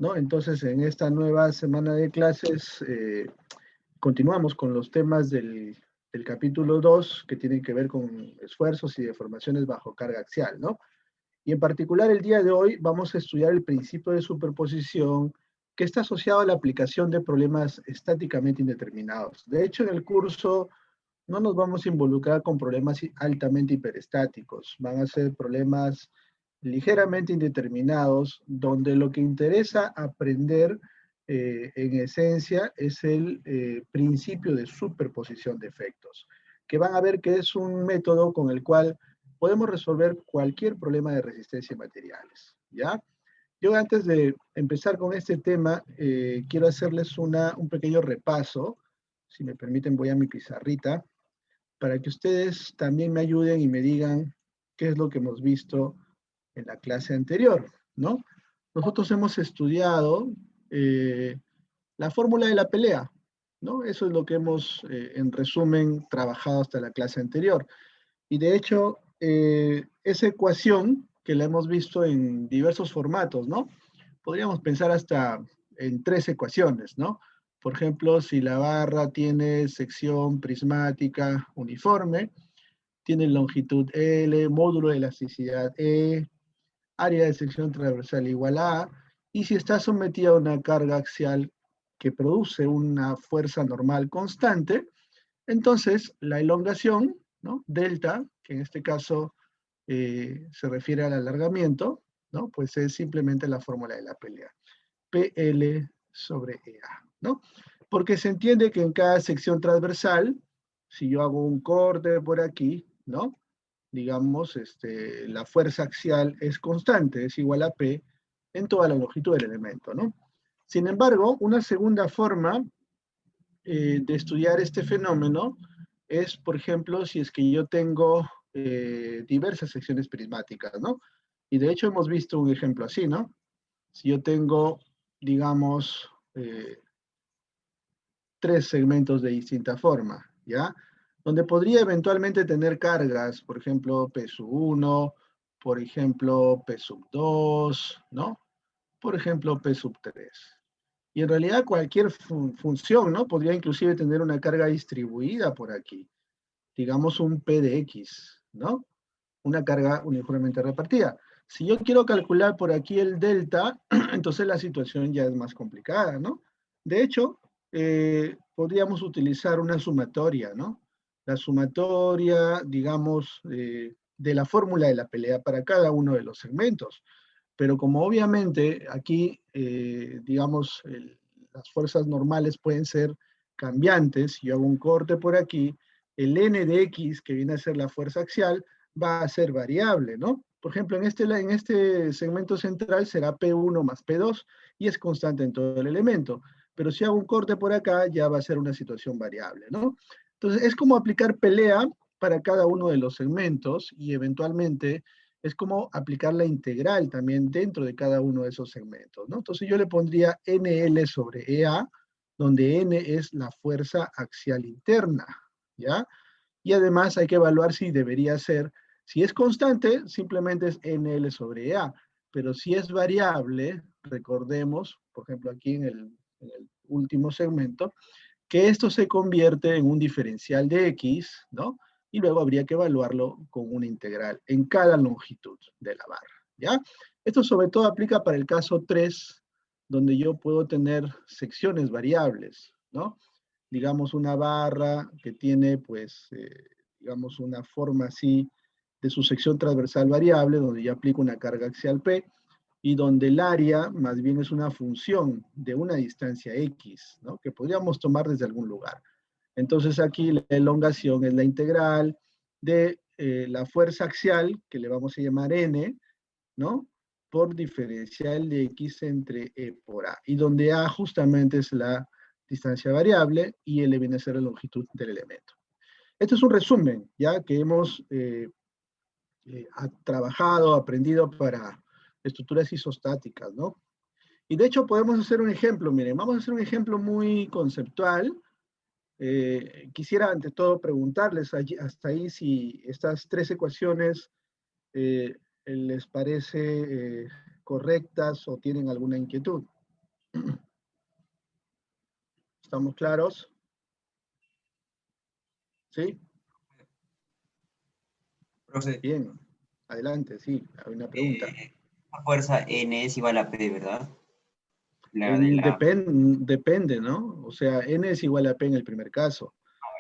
¿no? Entonces, en esta nueva semana de clases, continuamos con los temas del capítulo 2, que tienen que ver con esfuerzos y deformaciones bajo carga axial, ¿no? Y en particular, el día de hoy vamos a estudiar el principio de superposición, que está asociado a la aplicación de problemas estáticamente indeterminados. De hecho, en el curso no nos vamos a involucrar con problemas altamente hiperestáticos, van a ser problemas ligeramente indeterminados, donde lo que interesa aprender en esencia es el principio de superposición de efectos, que van a ver que es un método con el cual podemos resolver cualquier problema de resistencia en materiales, ¿ya? Yo antes de empezar con este tema, quiero hacerles un pequeño repaso. Si me permiten, voy a mi pizarrita para que ustedes también me ayuden y me digan qué es lo que hemos visto en la clase anterior, ¿no? Nosotros hemos estudiado la fórmula de la pelea, ¿no? Eso es lo que hemos, en resumen, trabajado hasta la clase anterior. Y de hecho, esa ecuación que la hemos visto en diversos formatos, ¿no? Podríamos pensar hasta en tres ecuaciones, ¿no? Por ejemplo, si la barra tiene sección prismática uniforme, tiene longitud L, módulo de elasticidad E, área de sección transversal igual a, y si está sometida a una carga axial que produce una fuerza normal constante, entonces la elongación, ¿no? Delta, que en este caso se refiere al alargamiento, ¿no? Pues es simplemente la fórmula de la pelea. PL sobre EA, ¿no? Porque se entiende que en cada sección transversal, si yo hago un corte por aquí, ¿no? Digamos, la fuerza axial es constante, es igual a P en toda la longitud del elemento, ¿no? Sin embargo, una segunda forma de estudiar este fenómeno es, por ejemplo, si es que yo tengo diversas secciones prismáticas, ¿no? Y de hecho hemos visto un ejemplo así, ¿no? Si yo tengo, digamos, tres segmentos de distinta forma, ¿ya? Donde podría eventualmente tener cargas, por ejemplo, P sub 1, por ejemplo, P sub 2, ¿no? Por ejemplo, P sub 3. Y en realidad cualquier función, ¿no? Podría inclusive tener una carga distribuida por aquí, digamos un P de X, ¿no? Una carga uniformemente repartida. Si yo quiero calcular por aquí el delta, entonces la situación ya es más complicada, ¿no? De hecho, podríamos utilizar una sumatoria, ¿no? La sumatoria, digamos, de la fórmula de la pelea para cada uno de los segmentos. Pero como obviamente aquí, digamos, las fuerzas normales pueden ser cambiantes, si yo hago un corte por aquí, el n de x, que viene a ser la fuerza axial, va a ser variable, ¿no? Por ejemplo, en este segmento central será P1 más P2 y es constante en todo el elemento. Pero si hago un corte por acá, ya va a ser una situación variable, ¿no? Entonces, es como aplicar pelea para cada uno de los segmentos y eventualmente es como aplicar la integral también dentro de cada uno de esos segmentos, ¿no? Entonces yo le pondría NL sobre EA, donde N es la fuerza axial interna, ¿ya? Y además hay que evaluar si debería ser, si es constante, simplemente es NL sobre EA, pero si es variable, recordemos, por ejemplo aquí en el último segmento, que esto se convierte en un diferencial de X, ¿no? Y luego habría que evaluarlo con una integral en cada longitud de la barra, ¿ya? Esto sobre todo aplica para el caso 3, donde yo puedo tener secciones variables, ¿no? Digamos una barra que tiene, pues, digamos una forma así de su sección transversal variable, donde yo aplico una carga axial P, y donde el área más bien es una función de una distancia X, ¿no? Que podríamos tomar desde algún lugar. Entonces aquí la elongación es la integral de la fuerza axial, que le vamos a llamar N, ¿no? Por diferencial de X entre E por A. Y donde A justamente es la distancia variable y L viene a ser la longitud del elemento. Este es un resumen, ya que hemos trabajado, aprendido para estructuras isostáticas, ¿no? Y de hecho podemos hacer un ejemplo, miren, vamos a hacer un ejemplo muy conceptual. Quisiera ante todo preguntarles allí, hasta ahí si estas tres ecuaciones les parece correctas o tienen alguna inquietud. ¿Estamos claros? ¿Sí? Profe, Bien. Adelante, sí, hay una pregunta. la fuerza N es igual a P, ¿verdad? La de la, Depende, ¿no? O sea, N es igual a P en el primer caso,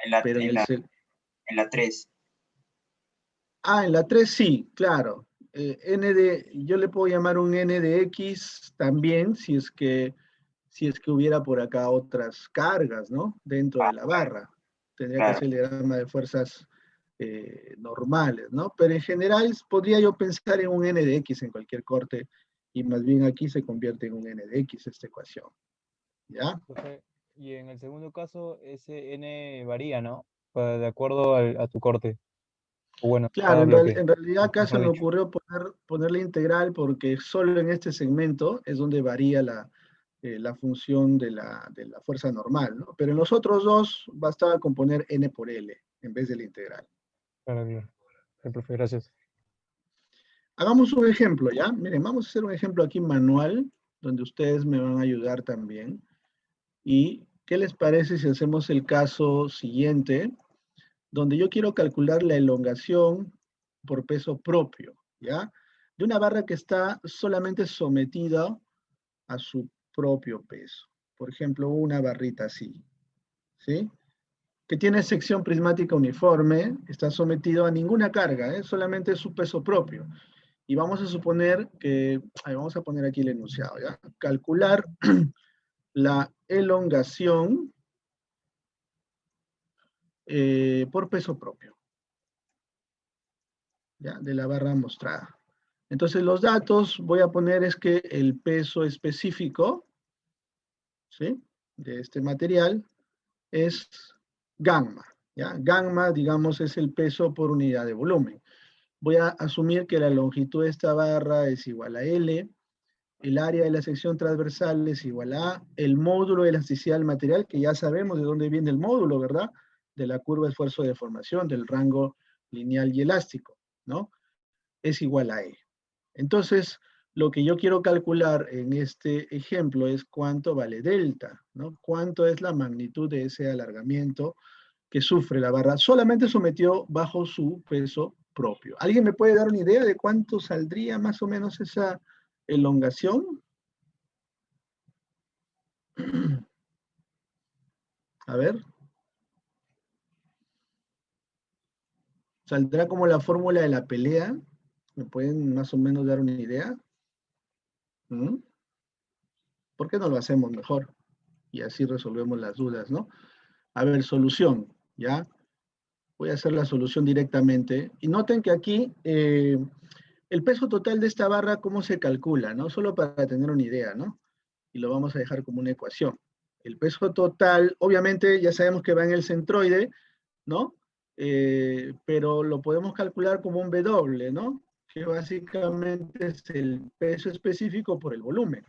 en la, pero en la, en la 3. en la 3 sí, claro. Yo le puedo llamar un N de X también si es que hubiera por acá otras cargas, ¿no? Dentro de la barra. Tendría que Claro. ser el diagrama de fuerzas normales, ¿no? Pero en general podría yo pensar en un N de X en cualquier corte y más bien aquí se convierte en un N de X esta ecuación, ¿ya? Profe, y en el segundo caso, ese n varía, ¿no? De acuerdo a tu corte, o bueno, Claro, cada bloque, en realidad acá se mejor me dicho. ocurrió poner la integral porque solo en este segmento es donde varía la función de la fuerza normal, ¿no? Pero en los otros dos bastaba con poner n por L en vez de la integral. Claro, claro. Profe, gracias. Hagamos un ejemplo, ¿ya? Miren, vamos a hacer un ejemplo aquí manual, donde ustedes me van a ayudar también. ¿Y qué les parece si hacemos el caso siguiente, donde yo quiero calcular la elongación por peso propio, ¿ya? De una barra que está solamente sometida a su propio peso. Por ejemplo, una barrita así, ¿sí? Que tiene sección prismática uniforme, está sometido a ninguna carga, ¿eh? Solamente su peso propio. Y vamos a suponer que, vamos a poner aquí el enunciado, ¿ya? Calcular la elongación por peso propio, ¿ya? De la barra mostrada. Entonces los datos voy a poner es que el peso específico, ¿sí? De este material es gamma, ¿ya? Gamma, digamos, es el peso por unidad de volumen. Voy a asumir que la longitud de esta barra es igual a L, el área de la sección transversal es igual a el módulo de elasticidad del material, que ya sabemos de dónde viene el módulo, ¿verdad? De la curva de esfuerzo de deformación, del rango lineal y elástico, ¿no? Es igual a E. Entonces, lo que yo quiero calcular en este ejemplo es cuánto vale delta, ¿no? Cuánto es la magnitud de ese alargamiento que sufre la barra, solamente sometió bajo su peso propio. ¿Alguien me puede dar una idea de cuánto saldría más o menos esa elongación? A ver, ¿saldrá como la fórmula de la pelea? ¿Me pueden más o menos dar una idea? ¿Mm? ¿Por qué no lo hacemos mejor? Y así resolvemos las dudas, ¿no? A ver, solución, ¿ya? Voy a hacer la solución directamente. Y noten que aquí el peso total de esta barra, ¿cómo se calcula? ¿No? Solo para tener una idea, ¿no? Y lo vamos a dejar como una ecuación. El peso total, obviamente, ya sabemos que va en el centroide, ¿no? Pero lo podemos calcular como un W, ¿no? Que básicamente es el peso específico por el volumen,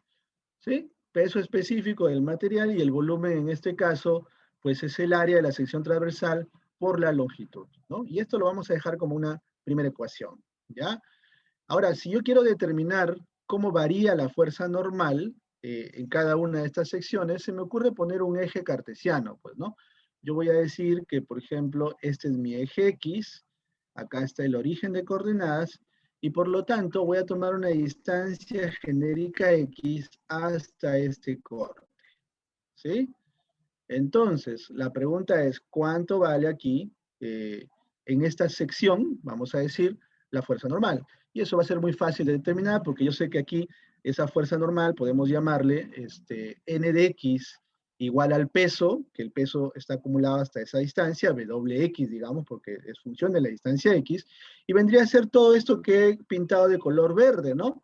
¿sí? Peso específico del material y el volumen en este caso, pues es el área de la sección transversal por la longitud, ¿no? Y esto lo vamos a dejar como una primera ecuación, ¿ya? Ahora, si yo quiero determinar cómo varía la fuerza normal en cada una de estas secciones, se me ocurre poner un eje cartesiano, pues, ¿no? Yo voy a decir que, por ejemplo, este es mi eje X, acá está el origen de coordenadas, y por lo tanto voy a tomar una distancia genérica X hasta este corte, ¿sí? Entonces, la pregunta es, ¿cuánto vale aquí, en esta sección, vamos a decir, la fuerza normal? Y eso va a ser muy fácil de determinar porque yo sé que aquí esa fuerza normal podemos llamarle n de x igual al peso, que el peso está acumulado hasta esa distancia, Wx, digamos, porque es función de la distancia x, y vendría a ser todo esto que he pintado de color verde, ¿no?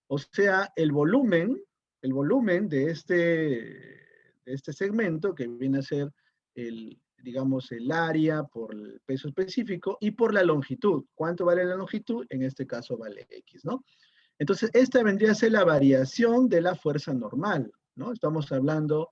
O sea, el volumen de este segmento, que viene a ser digamos, el área por el peso específico y por la longitud. ¿Cuánto vale la longitud? En este caso vale X, ¿no? Entonces, esta vendría a ser la variación de la fuerza normal, ¿no? Estamos hablando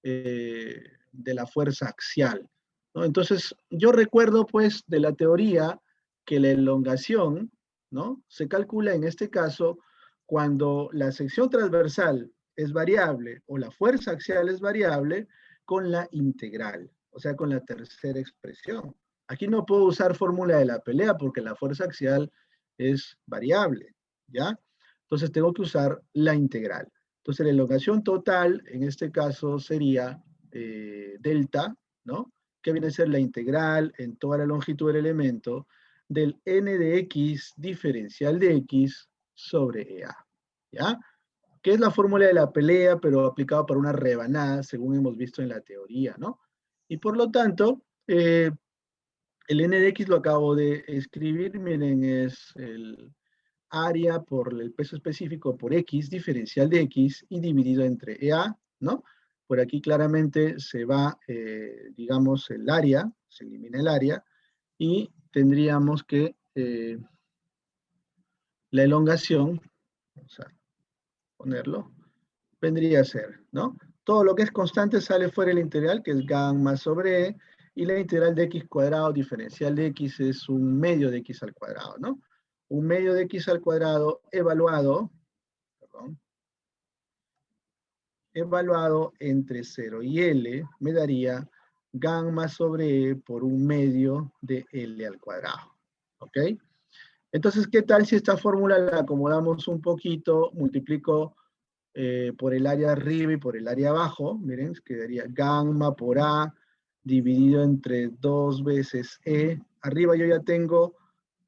de la fuerza axial, ¿no? Entonces, yo recuerdo, pues, de la teoría que la elongación, ¿no? Se calcula en este caso cuando la sección transversal es variable o la fuerza axial es variable con la integral, o sea, con la tercera expresión. Aquí no puedo usar fórmula de la pelea porque la fuerza axial es variable, ¿ya? Entonces tengo que usar la integral. Entonces la elongación total, en este caso, sería delta, ¿no? Que viene a ser la integral en toda la longitud del elemento del n de x diferencial de x sobre EA, ¿ya? Que es la fórmula de la pelea, pero aplicado para una rebanada, según hemos visto en la teoría, ¿no? Y por lo tanto, el n de x lo acabo de escribir, miren, es el área por el peso específico por x, diferencial de x, y dividido entre EA, ¿no? Por aquí claramente se va, digamos, el área, se elimina el área, y tendríamos que la elongación, vamos a ponerlo, vendría a ser, ¿no? Todo lo que es constante sale fuera del integral, que es gamma sobre e, y la integral de x cuadrado diferencial de x es un medio de x al cuadrado, ¿no? Un medio de x al cuadrado evaluado, perdón, evaluado entre 0 y L me daría gamma sobre E por un medio de L al cuadrado. ¿Ok? Entonces, ¿qué tal si esta fórmula la acomodamos un poquito? Multiplico por el área arriba y por el área abajo. Miren, quedaría gamma por A dividido entre 2 veces E. Arriba yo ya tengo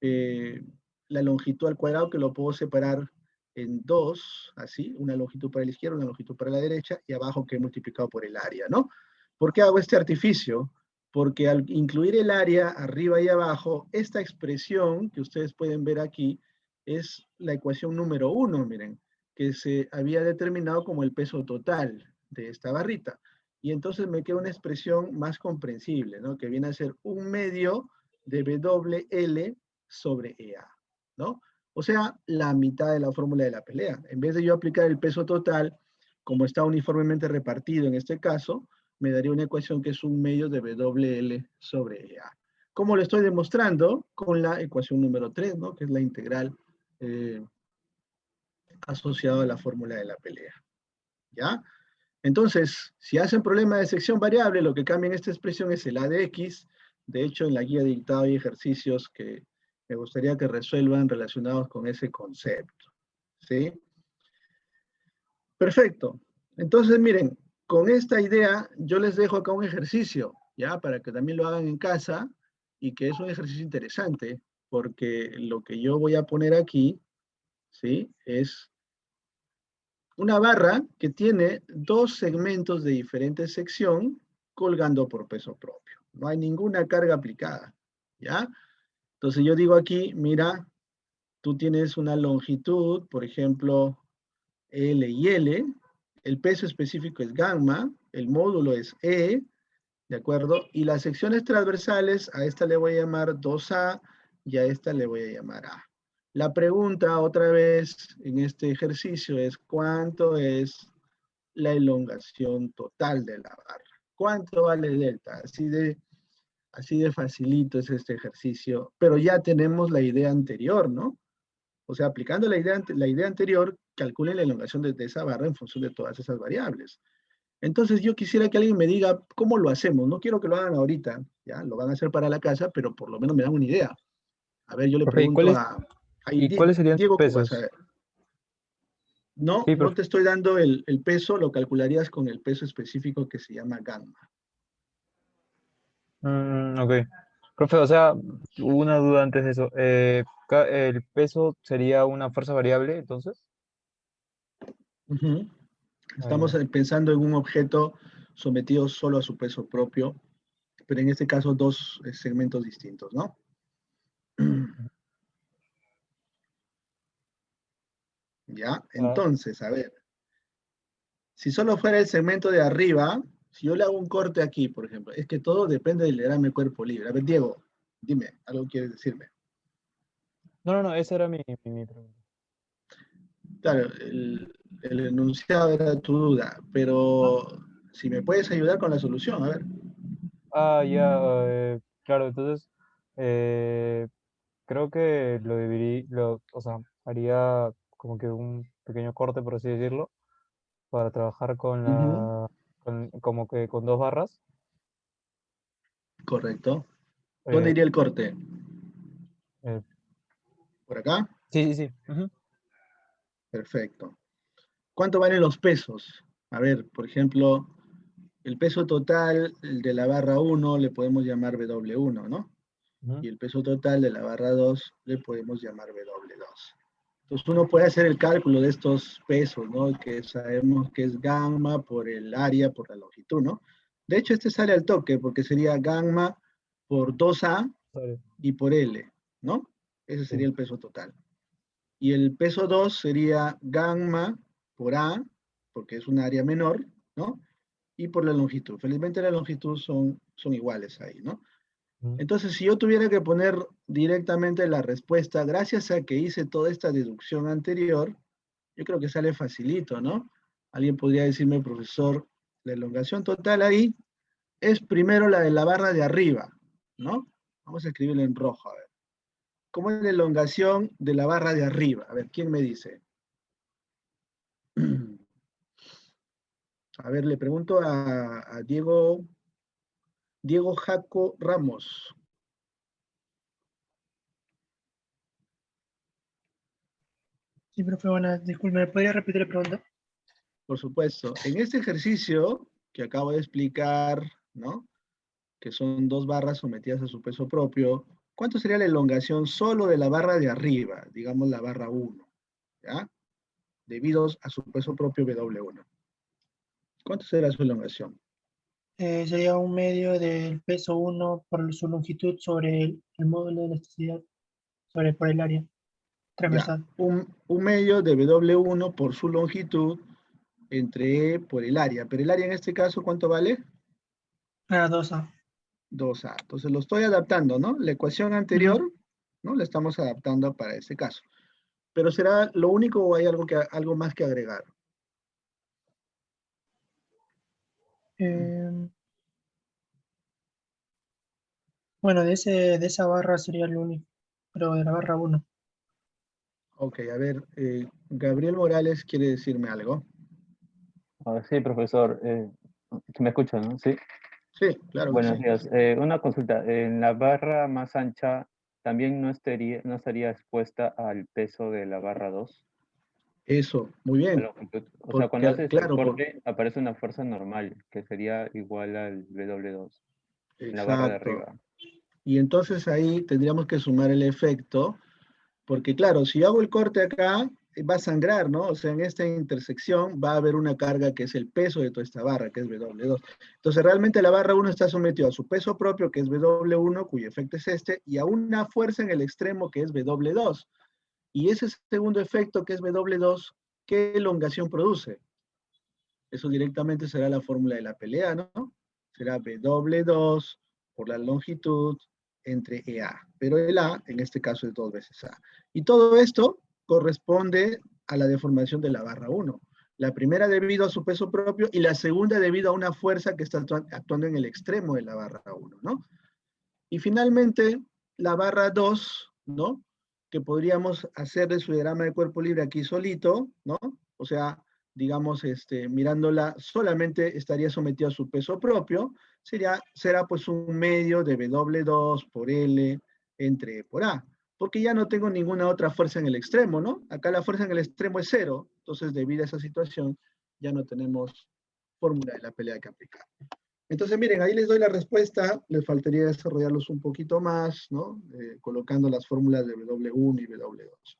la longitud al cuadrado que lo puedo separar en dos, así, una longitud para la izquierda, una longitud para la derecha, y abajo que he multiplicado por el área, ¿no? ¿Por qué hago este artificio? Porque al incluir el área arriba y abajo, esta expresión que ustedes pueden ver aquí es la ecuación número 1, miren, que se había determinado como el peso total de esta barrita. Y entonces me queda una expresión más comprensible, ¿no? Que viene a ser un medio de WL sobre EA, ¿no? O sea, la mitad de la fórmula de la pelea. En vez de yo aplicar el peso total, como está uniformemente repartido en este caso, me daría una ecuación que es un medio de WL sobre EA. ¿Cómo lo estoy demostrando? Con la ecuación número 3, ¿no? Que es la integral asociada a la fórmula de la pelea. ¿Ya? Entonces, si hacen problema de sección variable, lo que cambia en esta expresión es el a de x. De hecho, en la guía de dictado hay ejercicios que me gustaría que resuelvan relacionados con ese concepto. ¿Sí? Perfecto. Entonces, miren, con esta idea yo les dejo acá un ejercicio, ¿ya? Para que también lo hagan en casa y que es un ejercicio interesante, porque lo que yo voy a poner aquí, ¿sí? Es una barra que tiene dos segmentos de diferente sección colgando por peso propio. No hay ninguna carga aplicada, ¿ya? Entonces yo digo aquí, mira, tú tienes una longitud, por ejemplo, L y L, el peso específico es gamma, el módulo es E, ¿de acuerdo? Y las secciones transversales, a esta le voy a llamar 2A y a esta le voy a llamar A. La pregunta otra vez en este ejercicio es ¿cuánto es la elongación total de la barra? ¿Cuánto vale delta? Así de facilito es este ejercicio, pero ya tenemos la idea anterior, ¿no? O sea, aplicando la idea anterior, calculen la elongación de esa barra en función de todas esas variables. Entonces yo quisiera que alguien me diga cómo lo hacemos. No quiero que lo hagan ahorita, ya, lo van a hacer para la casa, pero por lo menos me dan una idea. A ver, yo le Profe, pregunto a y cuáles serían sus Diego Cubas, a pesos? ver. No, Sí, no profe. te estoy dando el peso, lo calcularías con el peso específico que se llama gamma. Ok. Profe, o sea, una duda antes de eso. ¿El peso sería una fuerza variable, entonces? Ujú. Ah, Estamos ya. pensando en un objeto sometido solo a su peso propio, pero en este caso dos segmentos distintos, ¿no? Ya, Ah, entonces, a ver, si solo fuera el segmento de arriba, si yo le hago un corte aquí, por ejemplo, es que todo depende del diagrama de cuerpo libre. A ver, Diego, dime, algo quieres decirme. no, esa era mi pregunta. Claro, el enunciado era tu duda, pero si me puedes ayudar con la solución, a ver. Ah, ya, claro, entonces, eh, creo que lo dividí, o sea, haría como que un pequeño corte, por así decirlo. para trabajar con Ujú, como que con dos barras. correcto. ¿Dónde Eh, iría el corte? eh, ¿Por acá? sí, sí, sí. Ujú, Perfecto. ¿Cuánto valen los pesos? A ver, por ejemplo, el peso total de la barra 1 le podemos llamar W1, ¿no? ujú, Y el peso total de la barra 2 le podemos llamar W2. Entonces uno puede hacer el cálculo de estos pesos, ¿no? Que sabemos que es gamma por el área, por la longitud, ¿no? De hecho, este sale al toque porque sería gamma por 2A sorry, y por L, ¿no? Ese sería sí, el peso total. Y el peso 2 sería gamma por A, porque es un área menor, ¿no? Y por la longitud. Felizmente la longitud son iguales ahí, ¿no? ujú, Entonces, si yo tuviera que poner directamente la respuesta, gracias a que hice toda esta deducción anterior, yo creo que sale facilito, ¿no? Alguien podría decirme, profesor, la elongación total ahí es primero la de la barra de arriba, ¿no? Vamos a escribirlo en rojo, a ver. ¿Cómo es la elongación de la barra de arriba? A ver, ¿quién me dice? A ver, le pregunto a Diego Jaco Ramos. Sí, profe, buenas. Disculpe, ¿me podría repetir la pregunta? Por supuesto, en este ejercicio que acabo de explicar, ¿no? Que son dos barras sometidas a su peso propio, ¿cuánto sería la elongación solo de la barra de arriba? Digamos la barra 1, ¿ya? Debido a su peso propio W1. ¿Cuánto será su elongación? Sería un medio del peso 1 por su longitud sobre el módulo de elasticidad por el área Ya, transversal. un medio de W1 por su longitud entre E por el área. Pero el área en este caso, ¿cuánto vale? Ah, 2A. 2A. Entonces lo estoy adaptando, ¿no? La ecuación Ujú. anterior, ¿no? La estamos adaptando para este caso. Pero ¿será lo único o hay algo más que agregar? Eh, bueno, de esa barra sería el único, pero de la barra 1. Ok, a ver, Gabriel Morales quiere decirme algo. Ah, sí, profesor, me escuchan, ¿no? Sí, Sí, claro que buenos sí. días. Una consulta, en la barra más ancha también no estaría expuesta al peso de la barra 2, Eso, muy la bien. longitud. O sea, cuando Porque, haces el claro, corte aparece una fuerza normal, que sería igual al W2, en la barra de exacto. arriba. Y entonces ahí tendríamos que sumar el efecto, porque claro, si yo hago el corte acá, va a sangrar, ¿no? O sea, en esta intersección va a haber una carga que es el peso de toda esta barra, que es W2. Entonces, realmente la barra 1 está sometida a su peso propio, que es W1, cuyo efecto es este, y a una fuerza en el extremo, que es W2. Y ese segundo efecto, que es W2, ¿qué elongación produce? Eso directamente será la fórmula de la pelea, ¿no? Será W2 por la longitud entre EA. Pero el A, en este caso, es 2 veces A. Y todo esto corresponde a la deformación de la barra 1. La primera debido a su peso propio y la segunda debido a una fuerza que está actuando en el extremo de la barra 1, ¿no? Y finalmente, la barra 2, ¿no? Que podríamos hacer de su diagrama de cuerpo libre aquí solito, ¿no? O sea, digamos, mirándola solamente estaría sometido a su peso propio, será pues un medio de W2 por L entre E por A, porque ya no tengo ninguna otra fuerza en el extremo, ¿no? Acá la fuerza en el extremo es cero, entonces debido a esa situación ya no tenemos fórmula de la pelea que aplicar. Entonces, miren, ahí les doy la respuesta, les faltaría desarrollarlos un poquito más, ¿no? Colocando las fórmulas de W1 y W2.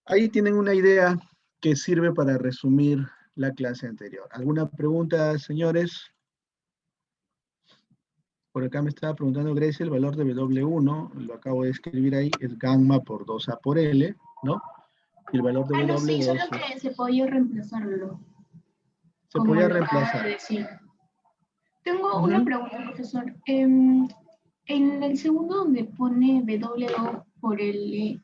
Ahí tienen una idea que sirve para resumir la clase anterior. ¿Alguna pregunta, señores? Por acá me estaba preguntando Grecia, el valor de W1, lo acabo de escribir ahí, es gamma por 2A por L, ¿no? Y el valor de No, sí, solo W2 que se podía reemplazarlo, se como podía lo acaba de reemplazar. decir. Tengo una Ujú. pregunta, profesor. En el segundo donde pone W2 por L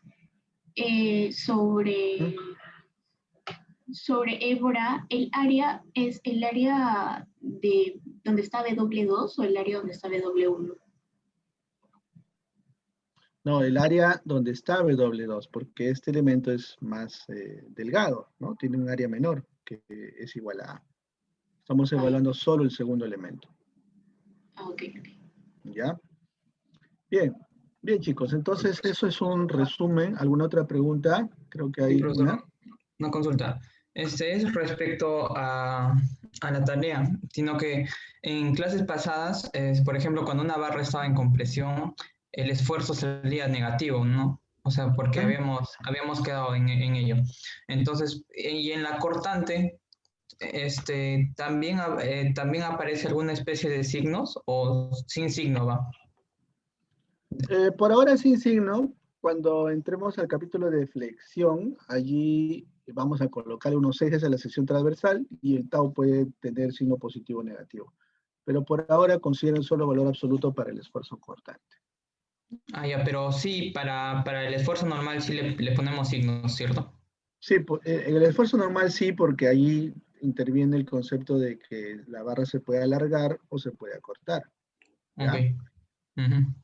sobre Évora, ¿el área es el área de donde está W2 o el área donde está W1? No, el área donde está W2, porque este elemento es más delgado, ¿no? Tiene un área menor que es igual a A. Estamos evaluando solo el segundo elemento. Ok. ¿Ya? Bien. Bien, chicos. Entonces, eso es un resumen. ¿Alguna otra pregunta? Creo que Sí, hay profesor, una. una consulta. Es respecto a la tarea, sino que en clases pasadas, por ejemplo, cuando una barra estaba en compresión, el esfuerzo salía negativo, ¿no? O sea, porque habíamos quedado en ello. Entonces, y en la cortante, también aparece alguna especie de signos o sin signo, ¿va? Por ahora sin signo. Cuando entremos al capítulo de flexión, allí vamos a colocar unos ejes a la sección transversal y el tau puede tener signo positivo o negativo. Pero por ahora consideren solo valor absoluto para el esfuerzo cortante. Ah, ya, pero sí, para el esfuerzo normal sí le ponemos signos, ¿cierto? Sí, en el esfuerzo normal sí, porque ahí interviene el concepto de que la barra se puede alargar o se puede acortar. ¿Ya? Ok. Ujú.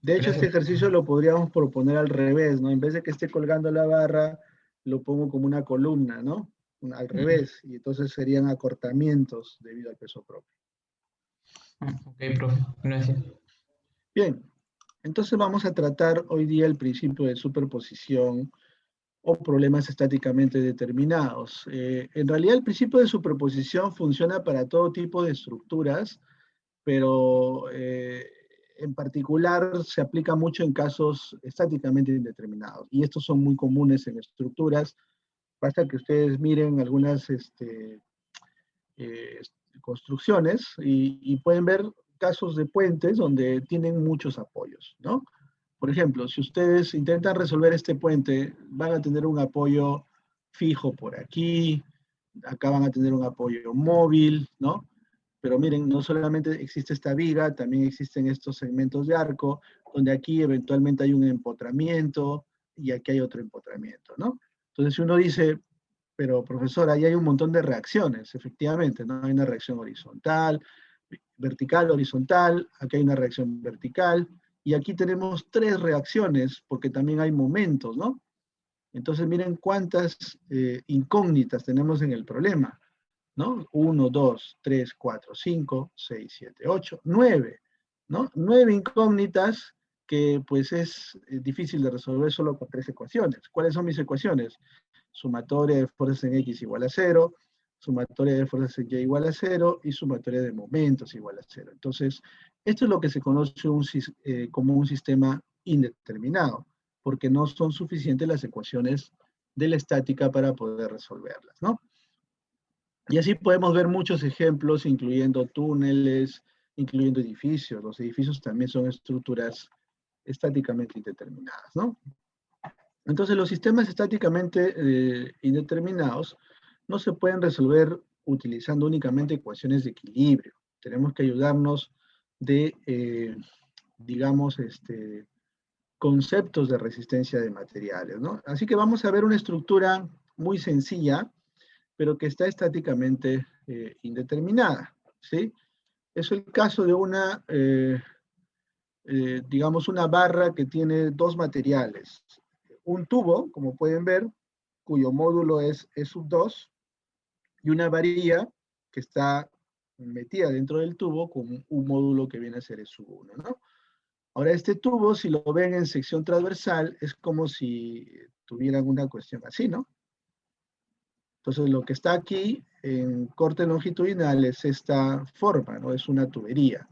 De hecho, este Gracias. ejercicio lo podríamos proponer al revés, ¿no? En vez de que esté colgando la barra, lo pongo como una columna, ¿no? Al revés, y entonces serían acortamientos debido al peso propio. Ok, profe, gracias. Bien, entonces vamos a tratar hoy día el principio de superposición o problemas estáticamente determinados. En realidad el principio de superposición funciona para todo tipo de estructuras, pero en particular se aplica mucho en casos estáticamente indeterminados. Y estos son muy comunes en estructuras. Basta que ustedes miren algunas eh, construcciones y pueden ver casos de puentes donde tienen muchos apoyos, ¿no? Por ejemplo, si ustedes intentan resolver este puente, van a tener un apoyo fijo por aquí, acá van a tener un apoyo móvil, ¿no? Pero miren, no solamente existe esta viga, también existen estos segmentos de arco, donde aquí eventualmente hay un empotramiento y aquí hay otro empotramiento, ¿no? Entonces, si uno dice, pero profesor, ahí hay un montón de reacciones, efectivamente, ¿no? Hay una reacción horizontal, vertical, horizontal, aquí hay una reacción vertical, y aquí tenemos 3 reacciones, porque también hay momentos, ¿no? Entonces, miren cuántas incógnitas tenemos en el problema, ¿no? 1, 2, 3, 4, 5, 6, 7, 8, 9, ¿no? 9 incógnitas que pues es difícil de resolver solo con 3 ecuaciones. ¿Cuáles son mis ecuaciones? Sumatoria de fuerzas en X igual a 0, sumatoria de fuerzas en Y igual a 0 y sumatoria de momentos igual a 0. Entonces, esto es lo que se conoce como un sistema indeterminado, porque no son suficientes las ecuaciones de la estática para poder resolverlas, ¿no? Y así podemos ver muchos ejemplos, incluyendo túneles, incluyendo edificios. Los edificios también son estructuras estáticamente indeterminadas, ¿no? Entonces, los sistemas estáticamente indeterminados no se pueden resolver utilizando únicamente ecuaciones de equilibrio. Tenemos que ayudarnos de, digamos, conceptos de resistencia de materiales, ¿no? Así que vamos a ver una estructura muy sencilla, pero que está estáticamente indeterminada, ¿sí? Es el caso de una, digamos, una barra que tiene 2 materiales. Un tubo, como pueden ver, cuyo módulo es E sub 2, y una varilla que está metida dentro del tubo con un módulo que viene a ser E sub 1, ¿no? Ahora, este tubo, si lo ven en sección transversal, es como si tuvieran una cuestión así, ¿no? Entonces, lo que está aquí en corte longitudinal es esta forma, ¿no? Es una tubería.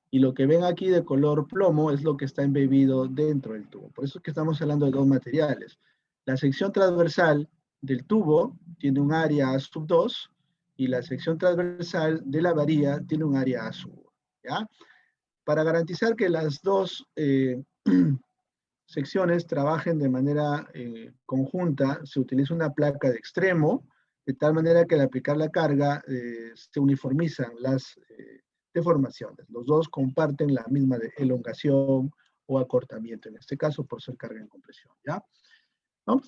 Y lo que ven aquí de color plomo es lo que está embebido dentro del tubo. Por eso es que estamos hablando de 2 materiales. La sección transversal del tubo tiene un área A sub 2 y la sección transversal de la varilla tiene un área A sub 1, ¿ya? Para garantizar que las dos secciones trabajen de manera conjunta, se utiliza una placa de extremo, de tal manera que al aplicar la carga se uniformizan las deformaciones. Los dos comparten la misma elongación o acortamiento, en este caso por ser carga en compresión, ¿ya?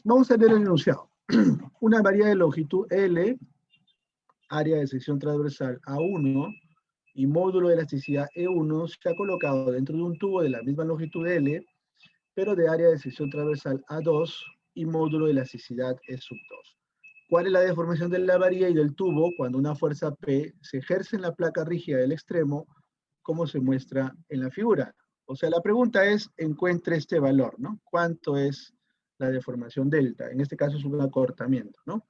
Vamos a ver el enunciado. Una variable de longitud L, área de sección transversal A1 y módulo de elasticidad E1 se ha colocado dentro de un tubo de la misma longitud L, pero de área de sección transversal A2 y módulo de elasticidad E sub 2. ¿Cuál es la deformación de la varilla y del tubo cuando una fuerza P se ejerce en la placa rígida del extremo, como se muestra en la figura? O sea, la pregunta es, encuentre este valor, ¿no? ¿Cuánto es la deformación delta? En este caso es un acortamiento, ¿no?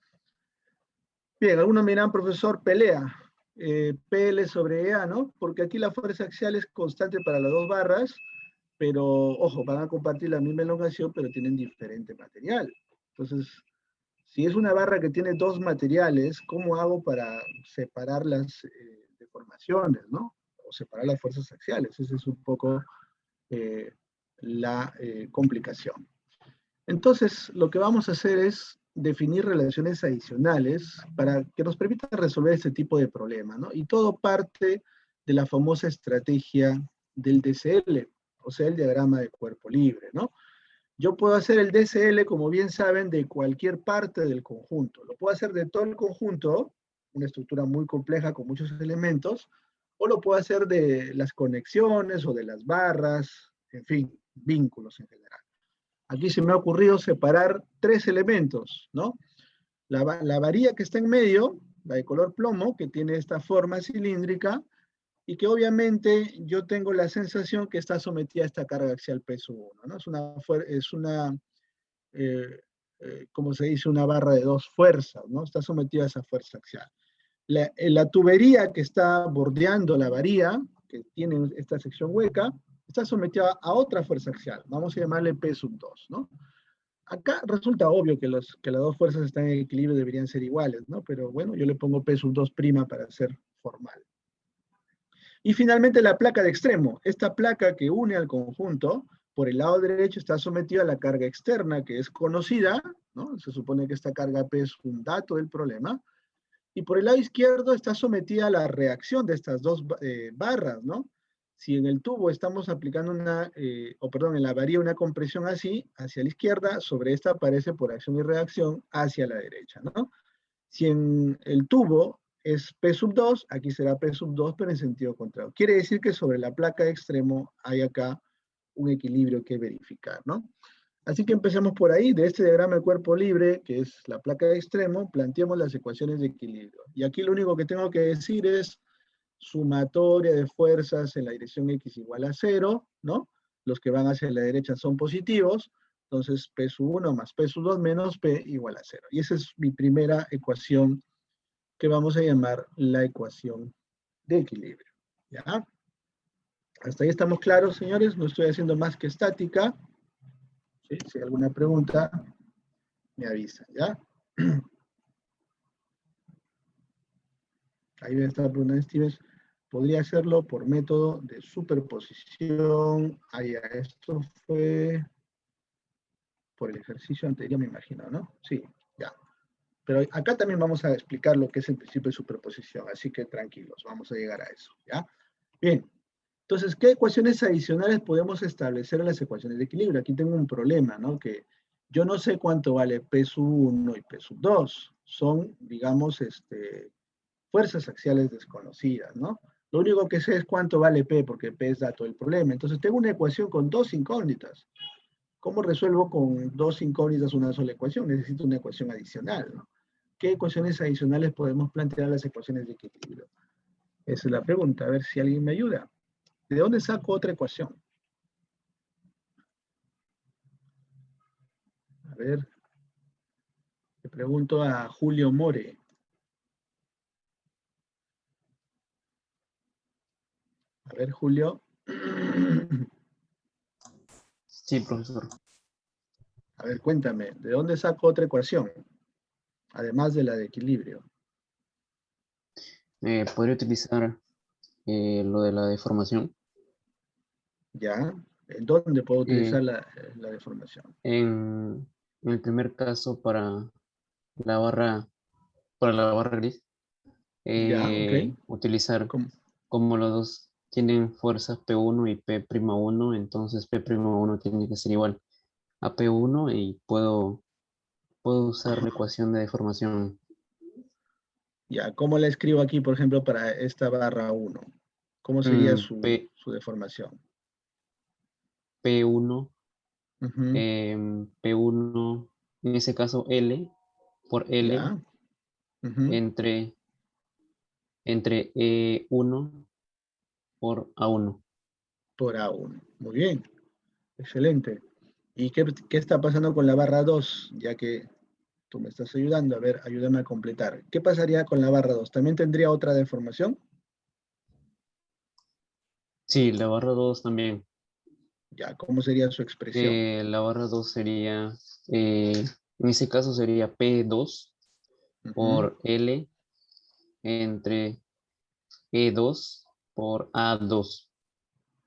Bien, algunos me dirán, profesor, pelea. PL sobre EA, ¿no? Porque aquí la fuerza axial es constante para las dos barras, pero, ojo, van a compartir la misma elongación, pero tienen diferente material. Entonces, si es una barra que tiene dos materiales, ¿cómo hago para separar las deformaciones, ¿no? O separar las fuerzas axiales. Esa es un poco la complicación. Entonces, lo que vamos a hacer es definir relaciones adicionales para que nos permita resolver este tipo de problema, ¿no? Y todo parte de la famosa estrategia del DCL, o sea, el diagrama de cuerpo libre, ¿no? Yo puedo hacer el DCL, como bien saben, de cualquier parte del conjunto. Lo puedo hacer de todo el conjunto, una estructura muy compleja con muchos elementos, o lo puedo hacer de las conexiones o de las barras, en fin, vínculos en general. Aquí se me ha ocurrido separar tres elementos, ¿no? La varilla que está en medio, la de color plomo, que tiene esta forma cilíndrica, y que obviamente yo tengo la sensación que está sometida a esta carga axial peso 1, ¿no? Como se dice, una barra de dos fuerzas, ¿no? Está sometida a esa fuerza axial. La tubería que está bordeando la varilla, que tiene esta sección hueca, está sometida a otra fuerza axial. Vamos a llamarle P sub 2, ¿no? Acá resulta obvio que las dos fuerzas están en equilibrio, deberían ser iguales, ¿no? Pero bueno, yo le pongo P sub 2' para ser formal. Y finalmente la placa de extremo. Esta placa que une al conjunto, por el lado derecho está sometida a la carga externa, que es conocida, ¿no? Se supone que esta carga P es un dato del problema. Y por el lado izquierdo está sometida a la reacción de estas dos barras, ¿no? Si en el tubo estamos aplicando en la varilla una compresión así, hacia la izquierda, sobre esta aparece por acción y reacción hacia la derecha, ¿no? Si en el tubo es P sub 2, aquí será P sub 2, pero en sentido contrario. Quiere decir que sobre la placa de extremo hay acá un equilibrio que verificar, ¿no? Así que empecemos por ahí, de este diagrama de cuerpo libre, que es la placa de extremo, planteamos las ecuaciones de equilibrio. Y aquí lo único que tengo que decir es sumatoria de fuerzas en la dirección X igual a 0, ¿no? Los que van hacia la derecha son positivos, entonces P sub 1 más P sub 2 menos P igual a 0. Y esa es mi primera ecuación que vamos a llamar la ecuación de equilibrio, ¿ya? Hasta ahí estamos claros, señores, no estoy haciendo más que estática. ¿Sí? Si hay alguna pregunta, me avisan, ¿ya? Ahí me está preguntando Stevens, ¿podría hacerlo por método de superposición? Esto fue por el ejercicio anterior, me imagino, ¿no? Sí, ya. Pero acá también vamos a explicar lo que es el principio de superposición, así que tranquilos, vamos a llegar a eso, ¿ya? Bien, entonces, ¿qué ecuaciones adicionales podemos establecer en las ecuaciones de equilibrio? Aquí tengo un problema, ¿no? Que yo no sé cuánto vale P sub 1 y P sub 2. Son, digamos, fuerzas axiales desconocidas, ¿no? Lo único que sé es cuánto vale P, porque P es dato del problema. Entonces, tengo una ecuación con dos incógnitas. ¿Cómo resuelvo con dos incógnitas una sola ecuación? Necesito una ecuación adicional, ¿no? ¿Qué ecuaciones adicionales podemos plantear en las ecuaciones de equilibrio? Esa es la pregunta, a ver si alguien me ayuda. ¿De dónde saco otra ecuación? A ver, le pregunto a Julio More. A ver, Julio. Sí, profesor. A ver, cuéntame, ¿de dónde saco otra ecuación? Además de la de equilibrio. ¿Podría utilizar lo de la deformación? ¿Ya? ¿En dónde puedo utilizar Eh, la deformación? en el primer caso, la barra, para la barra gris, ¿Ya? Ok. utilizar ¿Cómo? como los dos tienen fuerzas P1 y P'1, entonces P'1 tiene que ser igual a P1 y puedo usar la ecuación de deformación. Ya, ¿cómo la escribo aquí, por ejemplo, para esta barra 1? ¿Cómo sería su deformación? P1, Ujú. P1, en ese caso L por L, ¿Ya? Ujú. entre E1 por A1. Por A1. Muy bien. Excelente. ¿Y qué está pasando con la barra 2? Ya que tú me estás ayudando. A ver, ayúdame a completar. ¿Qué pasaría con la barra 2? ¿También tendría otra deformación? Sí, la barra 2 también. Ya, ¿cómo sería su expresión? La barra 2 sería, en ese caso sería P2 Ujú. por L entre E2 por A2.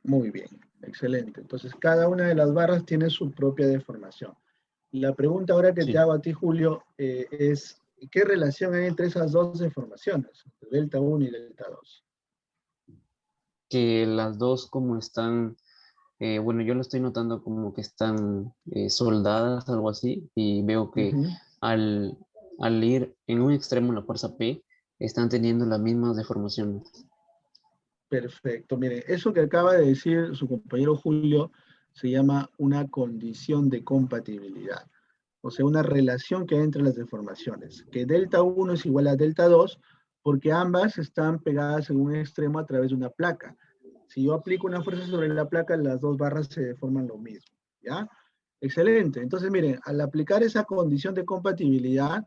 Muy bien, excelente. Entonces, cada una de las barras tiene su propia deformación. Y la pregunta ahora que te Sí. hago a ti, Julio, es, ¿qué relación hay entre esas dos deformaciones? Delta 1 y delta 2. Que las dos como están, bueno, yo lo estoy notando como que están soldadas, algo así, y veo que Ujú. al, al ir en un extremo la fuerza P, están teniendo las mismas deformaciones. Perfecto. Mire, eso que acaba de decir su compañero Julio se llama una condición de compatibilidad. O sea, una relación que hay entre las deformaciones, que delta 1 es igual a delta 2 porque ambas están pegadas en un extremo a través de una placa. Si yo aplico una fuerza sobre la placa, las dos barras se deforman lo mismo, ¿ya? Excelente. Entonces, miren, al aplicar esa condición de compatibilidad,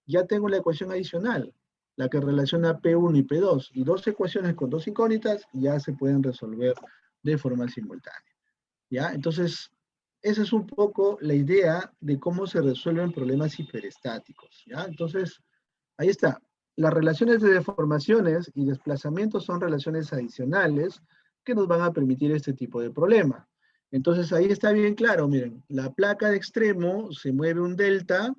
ya tengo la ecuación adicional, la que relaciona P1 y P2, y dos ecuaciones con dos incógnitas ya se pueden resolver de forma simultánea, ¿ya? Entonces, esa es un poco la idea de cómo se resuelven problemas hiperestáticos, ¿ya? Entonces, ahí está. Las relaciones de deformaciones y desplazamientos son relaciones adicionales que nos van a permitir este tipo de problema. Entonces ahí está bien claro, miren, la placa de extremo se mueve un delta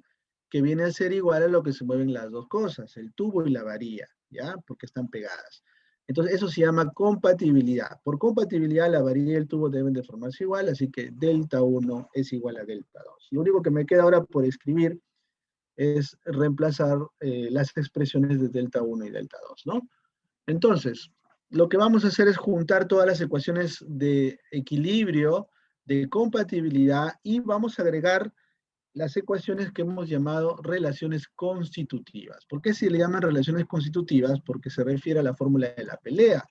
que viene a ser igual a lo que se mueven las dos cosas, el tubo y la varilla, ¿ya? Porque están pegadas. Entonces eso se llama compatibilidad. Por compatibilidad la varilla y el tubo deben de formarse igual, así que delta 1 es igual a delta 2. Lo único que me queda ahora por escribir es reemplazar las expresiones de delta 1 y delta 2, ¿no? Entonces, lo que vamos a hacer es juntar todas las ecuaciones de equilibrio, de compatibilidad, y vamos a agregar las ecuaciones que hemos llamado relaciones constitutivas. ¿Por qué se le llaman relaciones constitutivas? Porque se refiere a la fórmula de la pelea.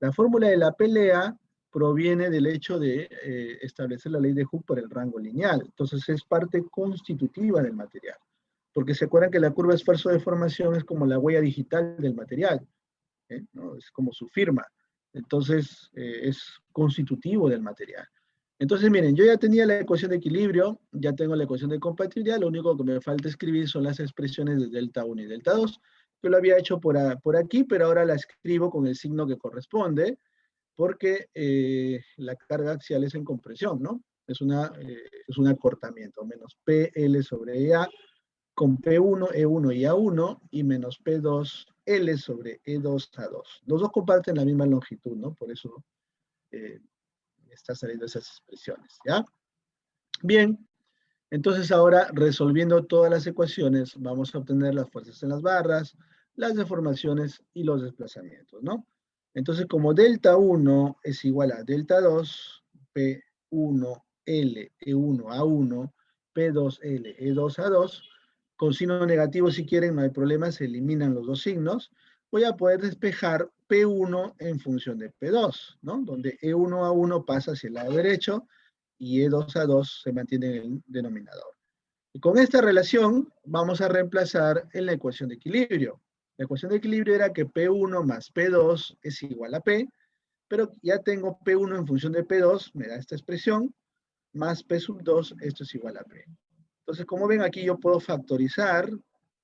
La fórmula de la pelea proviene del hecho de establecer la ley de Hooke por el rango lineal. Entonces es parte constitutiva del material. Porque se acuerdan que la curva de esfuerzo de formación es como la huella digital del material, ¿no? Es como su firma. Entonces, es constitutivo del material. Entonces, miren, yo ya tenía la ecuación de equilibrio, ya tengo la ecuación de compatibilidad, lo único que me falta escribir son las expresiones de delta 1 y delta 2. Yo lo había hecho por aquí, pero ahora la escribo con el signo que corresponde, porque la carga axial es en compresión, ¿no? Es un acortamiento, menos PL sobre EA, con P1, E1 y A1, y menos P2, L sobre E2, A2. Los dos comparten la misma longitud, ¿no? Por eso está saliendo esas expresiones, ¿ya? Bien, entonces ahora resolviendo todas las ecuaciones, vamos a obtener las fuerzas en las barras, las deformaciones y los desplazamientos, ¿no? Entonces, como delta 1 es igual a delta 2, P1, L, E1, A1, P2, L, E2, A2, con signo negativo si quieren, no hay problema, se eliminan los dos signos, voy a poder despejar P1 en función de P2, ¿no? Donde E1, A1 pasa hacia el lado derecho y E2, A2 se mantiene en el denominador. Y con esta relación vamos a reemplazar en la ecuación de equilibrio. La ecuación de equilibrio era que P1 más P2 es igual a P, pero ya tengo P1 en función de P2, me da esta expresión, más P sub 2, esto es igual a P. Entonces, como ven aquí, yo puedo factorizar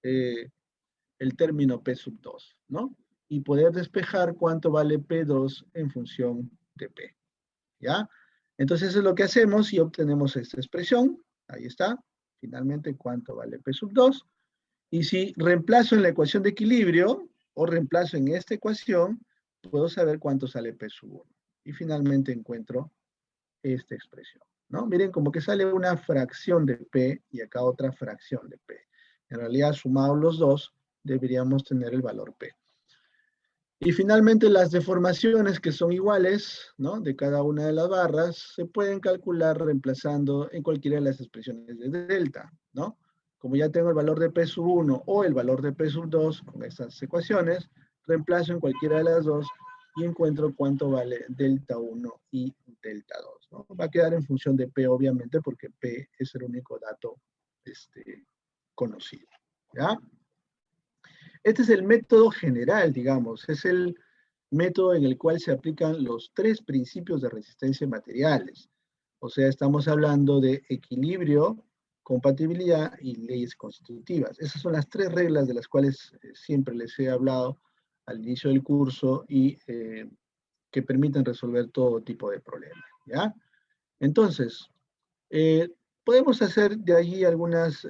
el término P sub 2, ¿no? Y poder despejar cuánto vale P2 en función de P, ¿ya? Entonces, eso es lo que hacemos y obtenemos esta expresión. Ahí está. Finalmente, cuánto vale P sub 2. Y si reemplazo en la ecuación de equilibrio o reemplazo en esta ecuación, puedo saber cuánto sale P sub 1. Y finalmente encuentro esta expresión, ¿no? Miren, como que sale una fracción de P y acá otra fracción de P. En realidad, sumados los dos, deberíamos tener el valor P. Y finalmente las deformaciones que son iguales, ¿no? De cada una de las barras, se pueden calcular reemplazando en cualquiera de las expresiones de delta, ¿no? Como ya tengo el valor de P sub 1 o el valor de P sub 2 con estas ecuaciones, reemplazo en cualquiera de las dos y encuentro cuánto vale delta 1 y delta 2, ¿no? Va a quedar en función de P, obviamente, porque P es el único dato conocido, ¿ya? Este es el método general, digamos, es el método en el cual se aplican los 3 principios de resistencia en materiales. O sea, estamos hablando de equilibrio, compatibilidad y leyes constitutivas. Esas son las 3 reglas de las cuales siempre les he hablado al inicio del curso y que permiten resolver todo tipo de problemas, ¿ya? Entonces, podemos hacer de allí algunos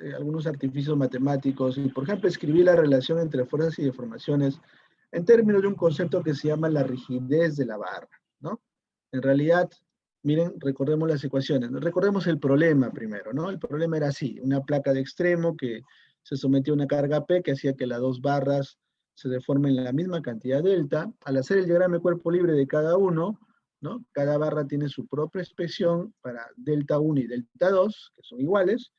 artificios matemáticos y, por ejemplo, escribir la relación entre fuerzas y deformaciones en términos de un concepto que se llama la rigidez de la barra, ¿no? En realidad, miren, recordemos las ecuaciones, recordemos el problema primero, ¿no? El problema era así, una placa de extremo que se sometía a una carga P que hacía que las 2 barras se deformen en la misma cantidad delta. Al hacer el diagrama de cuerpo libre de cada uno, ¿no? Cada barra tiene su propia expresión para delta 1 y delta 2, que son iguales.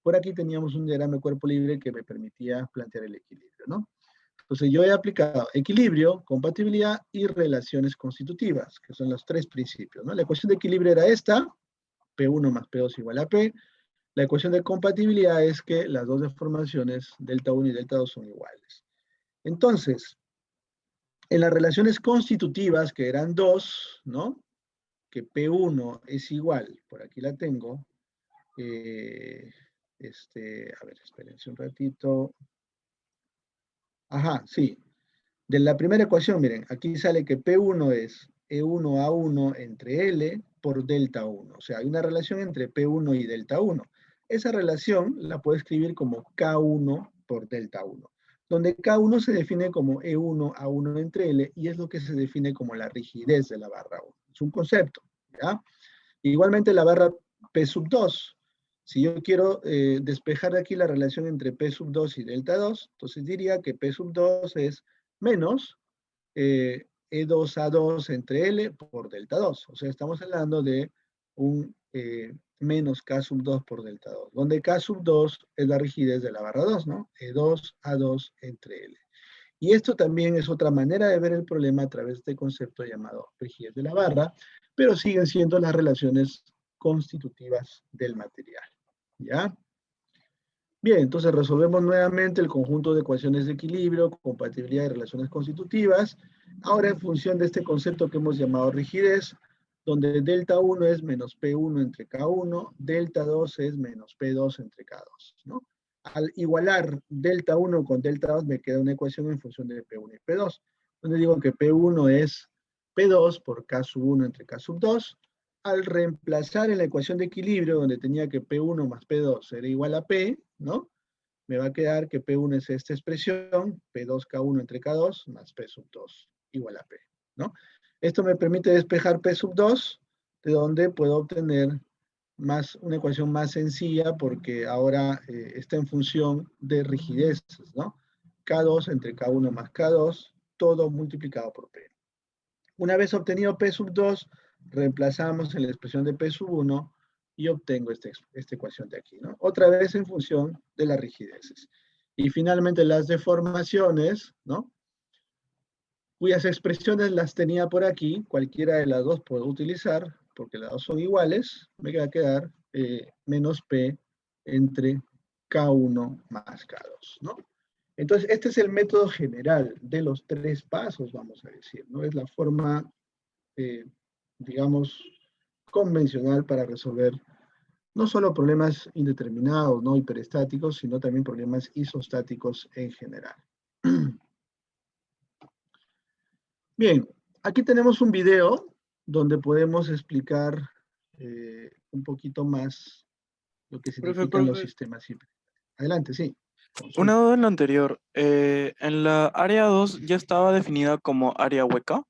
Por aquí teníamos un diagrama de cuerpo libre que me permitía plantear el equilibrio, ¿no? Entonces yo he aplicado equilibrio, compatibilidad y relaciones constitutivas, que son los 3 principios, ¿no? La ecuación de equilibrio era esta, P1 más P2 igual a P. La ecuación de compatibilidad es que las 2 deformaciones, delta 1 y delta 2, son iguales. Entonces, en las relaciones constitutivas, que eran 2, ¿no? Que P1 es igual, por aquí la tengo, a ver, espérense un ratito. Ajá, sí. De la primera ecuación, miren, aquí sale que P1 es E1A1 entre L por delta 1. O sea, hay una relación entre P1 y delta 1. Esa relación la puedo escribir como K1 por delta 1, donde K1 se define como E1A1 entre L y es lo que se define como la rigidez de la barra 1. Es un concepto, ¿ya? Igualmente la barra P sub 2. Si yo quiero despejar de aquí la relación entre P sub 2 y delta 2, entonces diría que P sub 2 es menos E2A2 entre L por delta 2. O sea, estamos hablando de un menos K sub 2 por delta 2, donde K sub 2 es la rigidez de la barra 2, ¿no? E2A2 entre L. Y esto también es otra manera de ver el problema a través de este concepto llamado rigidez de la barra, pero siguen siendo las relaciones constitutivas del material, ¿ya? Bien, entonces resolvemos nuevamente el conjunto de ecuaciones de equilibrio, compatibilidad y relaciones constitutivas. Ahora en función de este concepto que hemos llamado rigidez, donde delta 1 es menos P1 entre K1, delta 2 es menos P2 entre K2, ¿no? Al igualar delta 1 con delta 2 me queda una ecuación en función de P1 y P2, donde digo que P1 es P2 por K sub 1 entre K sub 2. Al reemplazar en la ecuación de equilibrio, donde tenía que P1 más P2 era igual a P, ¿no? Me va a quedar que P1 es esta expresión, P2K1 entre K2 más P sub 2 igual a P, ¿no? Esto me permite despejar P sub 2, de donde puedo obtener una ecuación más sencilla, porque ahora está en función de rigideces, ¿no? K2 entre K1 más K2, todo multiplicado por P. Una vez obtenido P sub 2, reemplazamos en la expresión de P sub 1 y obtengo esta ecuación de aquí, ¿no? Otra vez en función de las rigideces. Y finalmente las deformaciones, ¿no? Cuyas expresiones las tenía por aquí, cualquiera de las dos puedo utilizar, porque las dos son iguales, me va a quedar menos P entre K1 más K2, ¿no? Entonces, este es el método general de los 3 pasos, vamos a decir, ¿no? Es la forma, digamos, convencional para resolver no solo problemas indeterminados, no hiperestáticos, sino también problemas isostáticos en general. Bien, aquí tenemos un video donde podemos explicar un poquito más lo que significan los sistemas hiperestáticos. Adelante, sí. Una duda en lo anterior. ¿En la área 2 ya estaba definida como área hueca?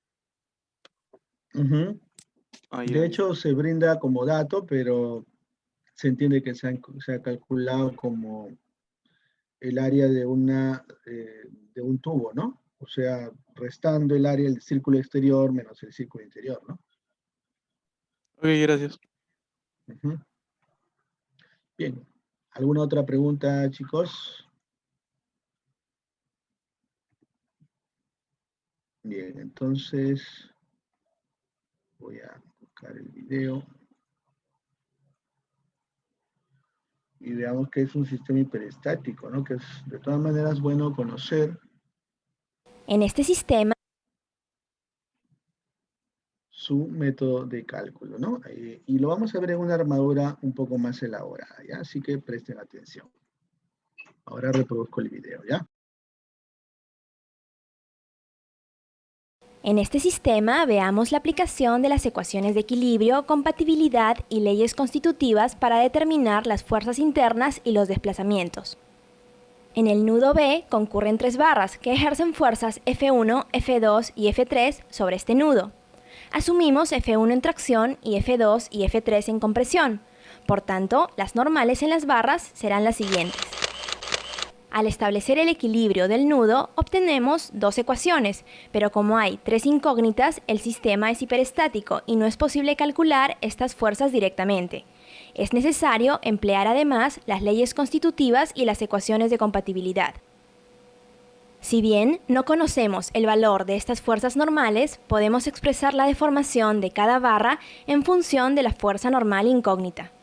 De hecho, se brinda como dato, pero se entiende que se ha calculado como el área de un tubo, ¿no? O sea, restando el área del círculo exterior menos el círculo interior, ¿no? Ok, gracias. Bien. ¿Alguna otra pregunta, chicos? Bien, entonces voy a buscar el video. Y veamos qué es un sistema hiperestático, ¿no? Que es de todas maneras bueno conocer En este sistema, su método de cálculo, ¿no? Y lo vamos a ver en una armadura un poco más elaborada, ¿ya? Así que presten atención. Ahora reproduzco el video, ¿ya? En este sistema veamos la aplicación de las ecuaciones de equilibrio, compatibilidad y leyes constitutivas para determinar las fuerzas internas y los desplazamientos. En el nudo B concurren 3 barras que ejercen fuerzas F1, F2 y F3 sobre este nudo. Asumimos F1 en tracción y F2 y F3 en compresión. Por tanto, las normales en las barras serán las siguientes. Al establecer el equilibrio del nudo, obtenemos 2 ecuaciones, pero como hay 3 incógnitas, el sistema es hiperestático y no es posible calcular estas fuerzas directamente. Es necesario emplear además las leyes constitutivas y las ecuaciones de compatibilidad. Si bien no conocemos el valor de estas fuerzas normales, podemos expresar la deformación de cada barra en función de la fuerza normal incógnita.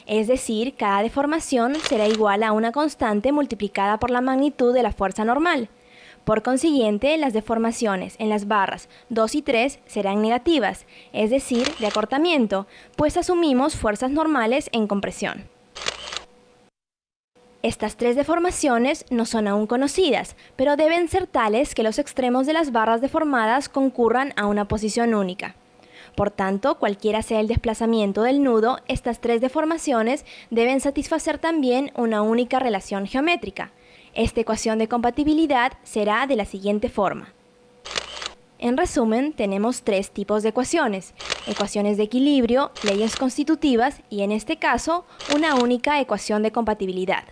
Es decir, cada deformación será igual a una constante multiplicada por la magnitud de la fuerza normal. Por consiguiente, las deformaciones en las barras 2 y 3 serán negativas, es decir, de acortamiento, pues asumimos fuerzas normales en compresión. Estas 3 deformaciones no son aún conocidas, pero deben ser tales que los extremos de las barras deformadas concurran a una posición única. Por tanto, cualquiera sea el desplazamiento del nudo, estas 3 deformaciones deben satisfacer también una única relación geométrica. Esta ecuación de compatibilidad será de la siguiente forma. En resumen, tenemos 3 tipos de ecuaciones: ecuaciones de equilibrio, leyes constitutivas y, en este caso, una única ecuación de compatibilidad.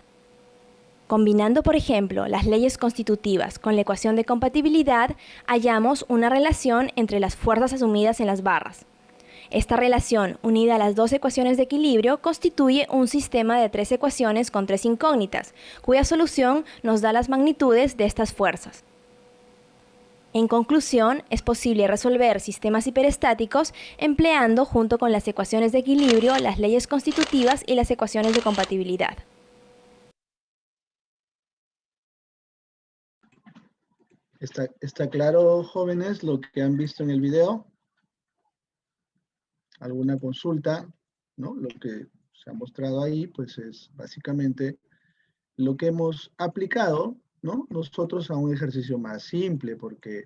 Combinando, por ejemplo, las leyes constitutivas con la ecuación de compatibilidad, hallamos una relación entre las fuerzas asumidas en las barras. Esta relación, unida a las 2 ecuaciones de equilibrio, constituye un sistema de 3 ecuaciones con 3 incógnitas, cuya solución nos da las magnitudes de estas fuerzas. En conclusión, es posible resolver sistemas hiperestáticos empleando, junto con las ecuaciones de equilibrio, las leyes constitutivas y las ecuaciones de compatibilidad. ¿Está claro, jóvenes, lo que han visto en el video? ¿Alguna consulta? ¿No? Lo que se ha mostrado ahí, pues es básicamente lo que hemos aplicado, ¿no? Nosotros a un ejercicio más simple, porque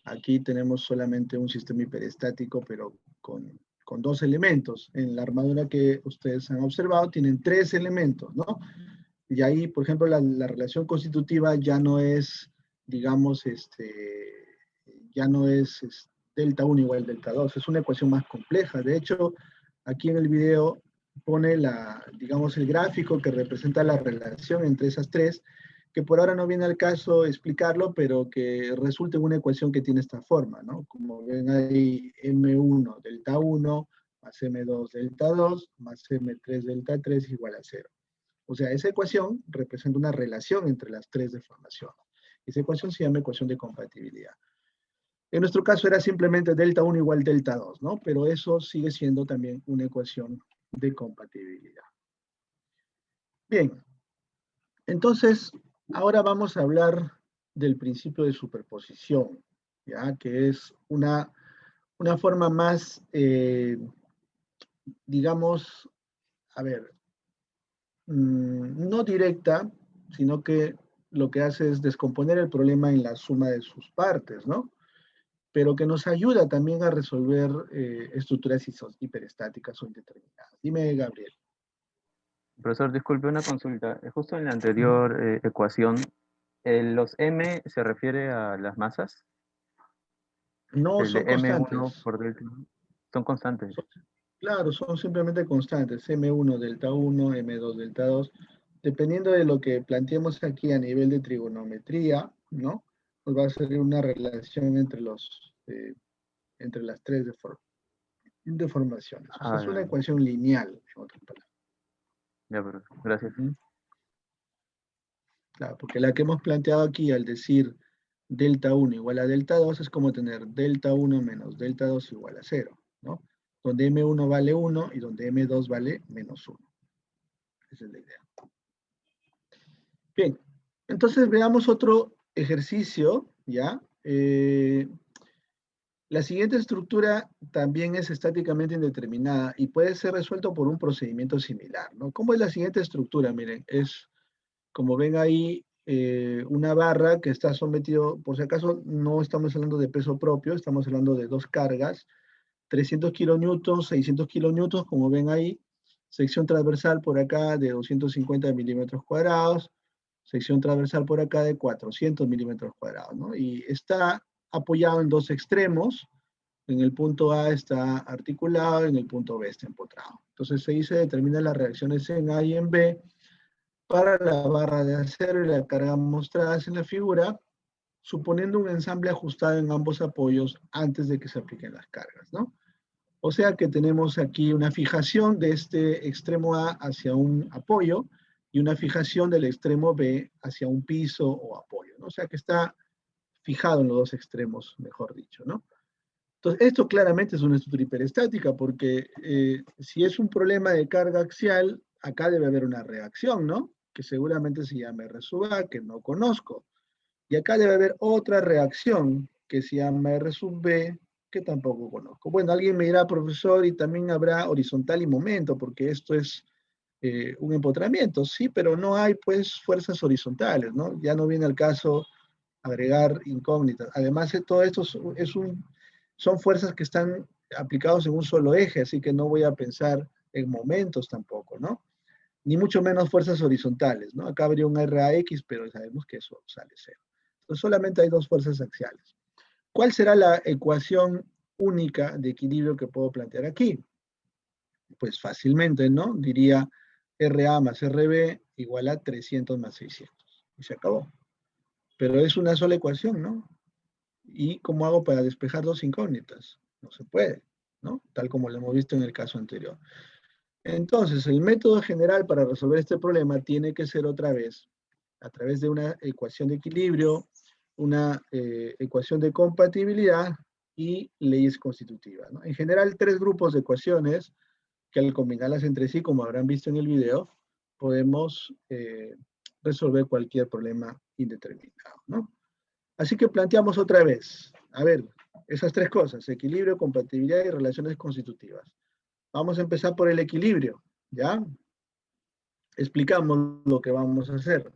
aquí tenemos solamente un sistema hiperestático, pero con 2 elementos. En la armadura que ustedes han observado tienen 3 elementos, ¿no? Y ahí, por ejemplo, la relación constitutiva ya no es, digamos, ya no es delta 1 igual delta 2, es una ecuación más compleja. De hecho, aquí en el video pone digamos, el gráfico que representa la relación entre esas 3, que por ahora no viene al caso explicarlo, pero que resulta en una ecuación que tiene esta forma, ¿no? Como ven ahí, M1 delta 1 más M2 delta 2 más M3 delta 3 igual a 0. O sea, esa ecuación representa una relación entre las 3 deformaciones. Esa ecuación se llama ecuación de compatibilidad. En nuestro caso era simplemente delta 1 igual delta 2, ¿no? Pero eso sigue siendo también una ecuación de compatibilidad. Bien, entonces, ahora vamos a hablar del principio de superposición, ¿ya? Que es una forma más, digamos, a ver, no directa, sino que lo que hace es descomponer el problema en la suma de sus partes, ¿no? Pero que nos ayuda también a resolver estructuras hiperestáticas o indeterminadas. Dime, Gabriel. Profesor, disculpe una consulta. Justo en la anterior ecuación, ¿los M se refiere a las masas? No El de son M1 constantes. por delta. Son constantes. Claro, son simplemente constantes. M1 delta 1, M2 delta 2. Dependiendo de lo que planteemos aquí a nivel de trigonometría, ¿no? Nos va a salir una relación entre las 3 deformaciones. O sea, es una ecuación lineal, en otras palabras. Ya, pero gracias. Claro, porque la que hemos planteado aquí al decir delta 1 igual a delta 2 es como tener delta 1 menos delta 2 igual a 0, ¿no? Donde M1 vale 1 y donde M2 vale menos 1. Esa es la idea. Bien, entonces veamos otro ejercicio, ¿ya? La siguiente estructura también es estáticamente indeterminada y puede ser resuelto por un procedimiento similar, ¿no? ¿Cómo es la siguiente estructura? Miren, es, como ven ahí, una barra que está sometido, por si acaso no estamos hablando de peso propio, estamos hablando de dos cargas, 300 kilonewtons, 600 kilonewtons, como ven ahí, sección transversal por acá de 250 milímetros cuadrados, sección transversal por acá de 400 milímetros cuadrados, ¿no? Y está apoyado en dos extremos. En el punto A está articulado, en el punto B está empotrado. Entonces ahí se determinan las reacciones en A y en B para la barra de acero y la carga mostradas en la figura, suponiendo un ensamble ajustado en ambos apoyos antes de que se apliquen las cargas, ¿no? O sea que tenemos aquí una fijación de este extremo A hacia un apoyo y una fijación del extremo B hacia un piso o apoyo, ¿no? O sea que está fijado en los dos extremos, mejor dicho, ¿no? Entonces, esto claramente es una estructura hiperestática porque si es un problema de carga axial, acá debe haber una reacción, ¿no? Que seguramente se llama R sub A, que no conozco. Y acá debe haber otra reacción que se llama R sub B, que tampoco conozco. Bueno, alguien me dirá, profesor, y también habrá horizontal y momento, porque esto es un empotramiento, sí, pero no hay, pues, fuerzas horizontales, ¿no? Ya no viene al caso agregar incógnitas. Además, todo esto son fuerzas que están aplicadas en un solo eje, así que no voy a pensar en momentos tampoco, ¿no? Ni mucho menos fuerzas horizontales, ¿no? Acá habría un RAX, pero sabemos que eso sale cero. Entonces solamente hay dos fuerzas axiales. ¿Cuál será la ecuación única de equilibrio que puedo plantear aquí? Pues fácilmente, ¿no? Diría RA más RB igual a 300 más 600. Y se acabó. Pero es una sola ecuación, ¿no? ¿Y cómo hago para despejar dos incógnitas? No se puede, ¿no? Tal como lo hemos visto en el caso anterior. Entonces, el método general para resolver este problema tiene que ser otra vez a través de una ecuación de equilibrio, una ecuación de compatibilidad y leyes constitutivas, ¿no? En general, tres grupos de ecuaciones que al combinarlas entre sí, como habrán visto en el video, podemos resolver cualquier problema indeterminado, ¿no? Así que planteamos otra vez, a ver, esas tres cosas, equilibrio, compatibilidad y relaciones constitutivas. Vamos a empezar por el equilibrio, ¿ya? Explicamos lo que vamos a hacer.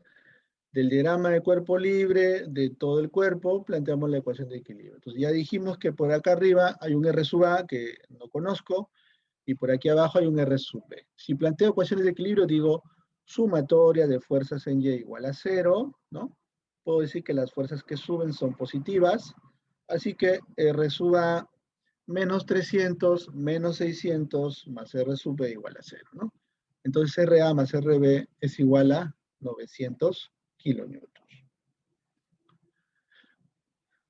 Del diagrama de cuerpo libre, de todo el cuerpo, planteamos la ecuación de equilibrio. Entonces ya dijimos que por acá arriba hay un R sub A que no conozco, y por aquí abajo hay un R sub B. Si planteo ecuaciones de equilibrio, digo sumatoria de fuerzas en Y igual a 0, ¿no? Puedo decir que las fuerzas que suben son positivas, así que R sub A menos 300 menos 600 más R sub B igual a 0, ¿no? Entonces RA más RB es igual a 900 kilonewtons.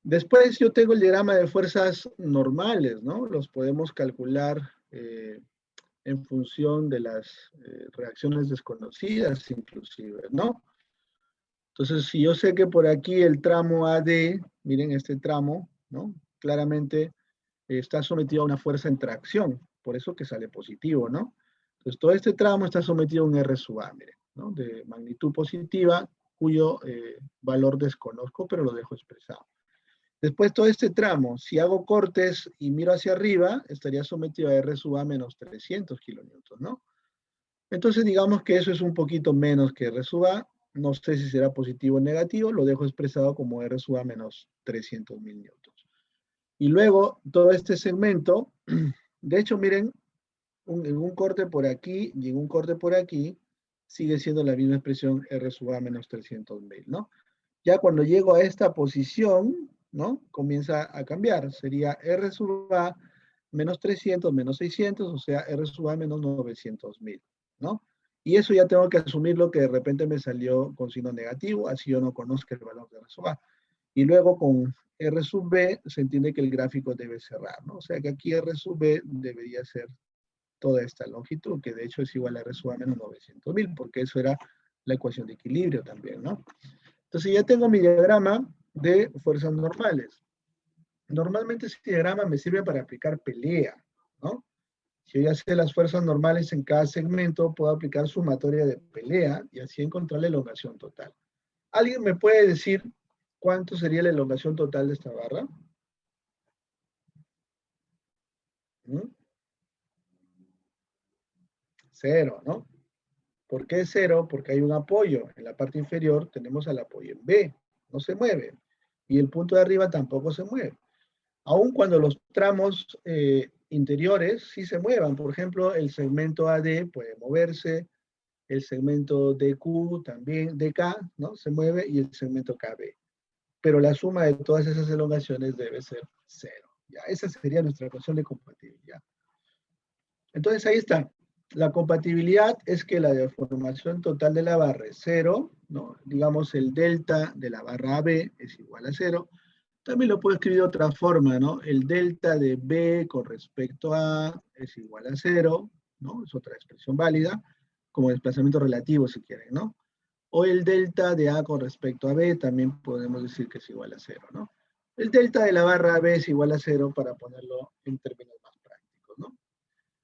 Después yo tengo el diagrama de fuerzas normales, ¿no? Los podemos calcular en función de las reacciones desconocidas inclusive, ¿no? Entonces, si yo sé que por aquí el tramo AD, miren este tramo, ¿no? Claramente está sometido a una fuerza en tracción, por eso que sale positivo, ¿no? Entonces, todo este tramo está sometido a un R sub A, miren, ¿no? De magnitud positiva, cuyo valor desconozco, pero lo dejo expresado. Después todo este tramo, si hago cortes y miro hacia arriba, estaría sometido a R sub A menos 300 kilonewtons, ¿no? Entonces digamos que eso es un poquito menos que R sub A, no sé si será positivo o negativo, lo dejo expresado como R sub A menos 300.000 newtons. Y luego todo este segmento, de hecho miren, en un corte por aquí y en un corte por aquí, sigue siendo la misma expresión R sub A menos 300.000, ¿no? Ya cuando llego a esta posición, ¿no? Comienza a cambiar. Sería R sub A menos 300 menos 600, o sea, R sub A menos 900.000, ¿no? Y eso ya tengo que asumir lo que de repente me salió con signo negativo, así yo no conozco el valor de R sub A. Y luego con R sub B se entiende que el gráfico debe cerrar, ¿no? O sea que aquí R sub B debería ser toda esta longitud, que de hecho es igual a R sub A menos 900.000, porque eso era la ecuación de equilibrio también, ¿no? Entonces ya tengo mi diagrama de fuerzas normales. Normalmente ese diagrama me sirve para aplicar pelea, ¿no? Si yo ya sé las fuerzas normales en cada segmento, puedo aplicar sumatoria de pelea y así encontrar la elongación total. ¿Alguien me puede decir cuánto sería la elongación total de esta barra? ¿Mm? 0, ¿no? ¿Por qué 0? Porque hay un apoyo. En la parte inferior tenemos al apoyo en B. No se mueve. Y el punto de arriba tampoco se mueve. Aun cuando los tramos interiores sí se muevan. Por ejemplo, el segmento AD puede moverse, el segmento DQ también, DK, ¿no? Se mueve y el segmento KB. Pero la suma de todas esas elongaciones debe ser 0. ¿Ya? Esa sería nuestra ecuación de compatibilidad. Entonces ahí está. La compatibilidad es que la deformación total de la barra es 0, ¿no? Digamos el delta de la barra AB es igual a 0. También lo puedo escribir de otra forma, ¿no? El delta de B con respecto a es igual a 0, ¿no? Es otra expresión válida, como desplazamiento relativo si quieren, ¿no? O el delta de A con respecto a B también podemos decir que es igual a 0, ¿no? El delta de la barra AB es igual a 0 para ponerlo en términos más prácticos, ¿no?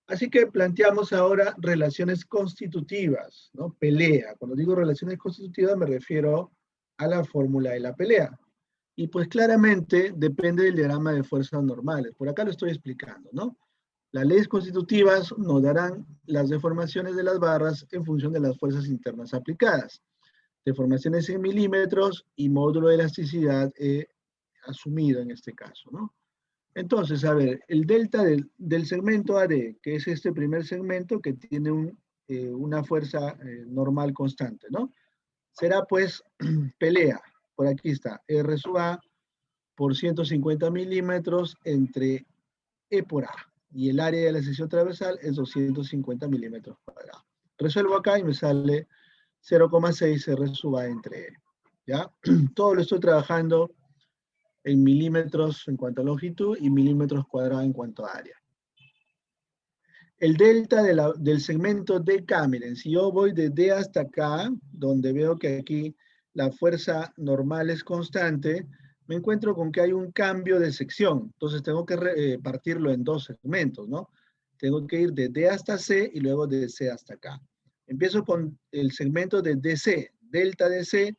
Así que planteamos ahora relaciones constitutivas, ¿no? Pelea. Cuando digo relaciones constitutivas me refiero a la fórmula de la pelea. Y pues claramente depende del diagrama de fuerzas normales. Por acá lo estoy explicando, ¿no? Las leyes constitutivas nos darán las deformaciones de las barras en función de las fuerzas internas aplicadas. Deformaciones en milímetros y módulo de elasticidad asumido en este caso, ¿no? Entonces, a ver, el delta del segmento AD, que es este primer segmento que tiene una fuerza normal constante, ¿no? Será pues pelea, por aquí está, R sub A por 150 milímetros entre E por A. Y el área de la sección transversal es 250 milímetros cuadrados. Resuelvo acá y me sale 0,6 R sub A entre E. ¿Ya? Todo lo estoy trabajando en milímetros en cuanto a longitud y milímetros cuadrados en cuanto a área. El delta del segmento DK, miren, si yo voy de D hasta acá, donde veo que aquí la fuerza normal es constante, me encuentro con que hay un cambio de sección. Entonces tengo que partirlo en dos segmentos, ¿no? Tengo que ir de D hasta C y luego de C hasta acá. Empiezo con el segmento de DC, delta DC.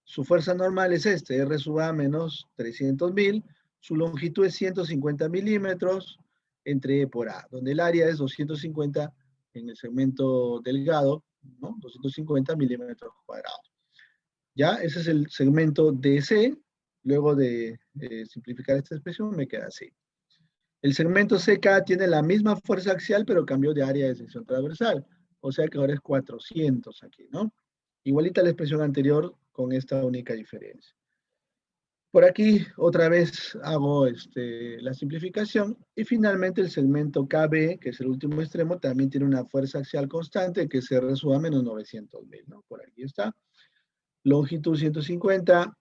Su fuerza normal es este, R sub A menos 300.000. Su longitud es 150 milímetros entre E por A, donde el área es 250 en el segmento delgado, ¿no? 250 milímetros cuadrados. ¿Ya? Ese es el segmento DC. Luego de simplificar esta expresión me queda así. El segmento CK tiene la misma fuerza axial, pero cambió de área de sección transversal. O sea que ahora es 400 aquí, ¿no? Igualita la expresión anterior con esta única diferencia. Por aquí otra vez hago la simplificación y finalmente el segmento KB, que es el último extremo, también tiene una fuerza axial constante que es R sub A menos 900.000, ¿no? Por aquí está. Longitud 150,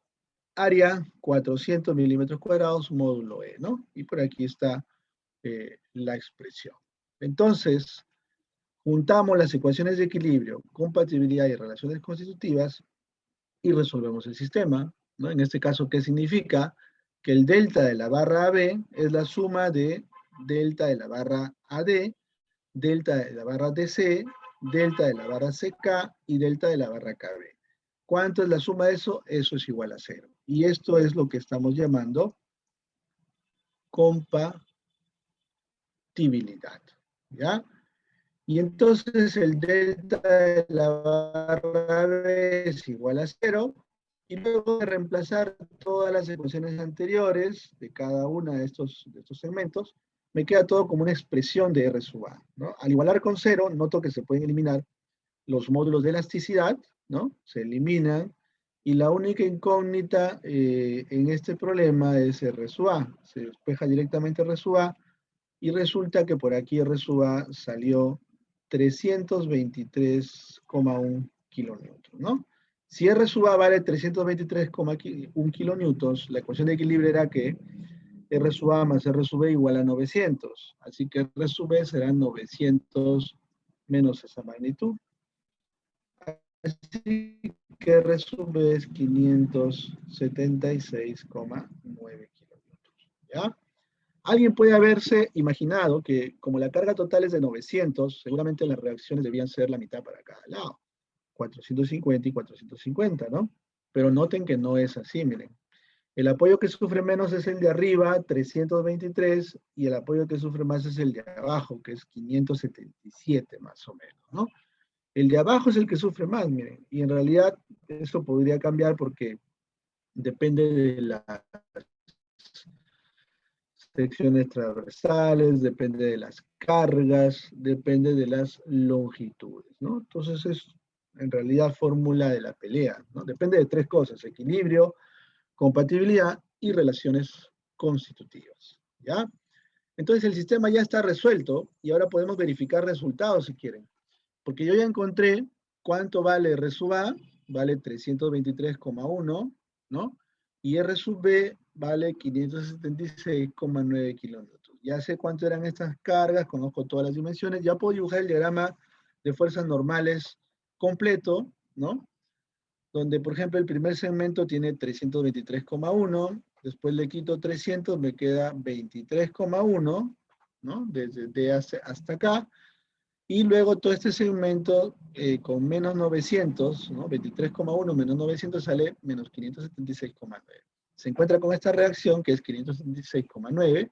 área 400 milímetros cuadrados, módulo E, ¿no? Y por aquí está la expresión. Entonces, juntamos las ecuaciones de equilibrio, compatibilidad y relaciones constitutivas y resolvemos el sistema, ¿no? En este caso, ¿qué significa? Que el delta de la barra AB es la suma de delta de la barra AD, delta de la barra DC, delta de la barra CK y delta de la barra KB. ¿Cuánto es la suma de eso? Eso es igual a 0. Y esto es lo que estamos llamando compatibilidad, ¿ya? Y entonces el delta de la barra B es igual a 0. Y luego de reemplazar todas las ecuaciones anteriores de cada uno de estos segmentos, me queda todo como una expresión de R sub A, ¿no? Al igualar con 0, noto que se pueden eliminar los módulos de elasticidad, ¿no? Se eliminan. Y la única incógnita en este problema es R sub A. Se despeja directamente R sub A. Y resulta que por aquí R sub A salió 323,1 kilonewtons, ¿no? Si R sub A vale 323,1 kilonewtons, la ecuación de equilibrio era que R sub A más R sub B igual a 900. Así que R sub B será 900 menos esa magnitud. Así que R sub B es 576,9 kilonewtons. ¿Ya? Alguien puede haberse imaginado que como la carga total es de 900, seguramente las reacciones debían ser la mitad para cada lado. 450 y 450, ¿no? Pero noten que no es así, miren. El apoyo que sufre menos es el de arriba, 323, y el apoyo que sufre más es el de abajo, que es 577 más o menos, ¿no? El de abajo es el que sufre más, miren, y en realidad eso podría cambiar porque depende de las secciones transversales, depende de las cargas, depende de las longitudes, ¿no? Entonces es en realidad fórmula de la pelea, ¿no? Depende de tres cosas: equilibrio, compatibilidad y relaciones constitutivas, ¿ya? Entonces el sistema ya está resuelto y ahora podemos verificar resultados si quieren. Porque yo ya encontré cuánto vale R sub A, vale 323,1, ¿no? Y R sub B vale 576,9 kilonewtons. Ya sé cuánto eran estas cargas, conozco todas las dimensiones, ya puedo dibujar el diagrama de fuerzas normales completo, ¿no? Donde, por ejemplo, el primer segmento tiene 323,1, después le quito 300, me queda 23,1, ¿no? Desde D hasta acá, y luego todo este segmento con menos 900, ¿no? 23,1 menos 900 sale menos 576,9. Se encuentra con esta reacción que es 576,9,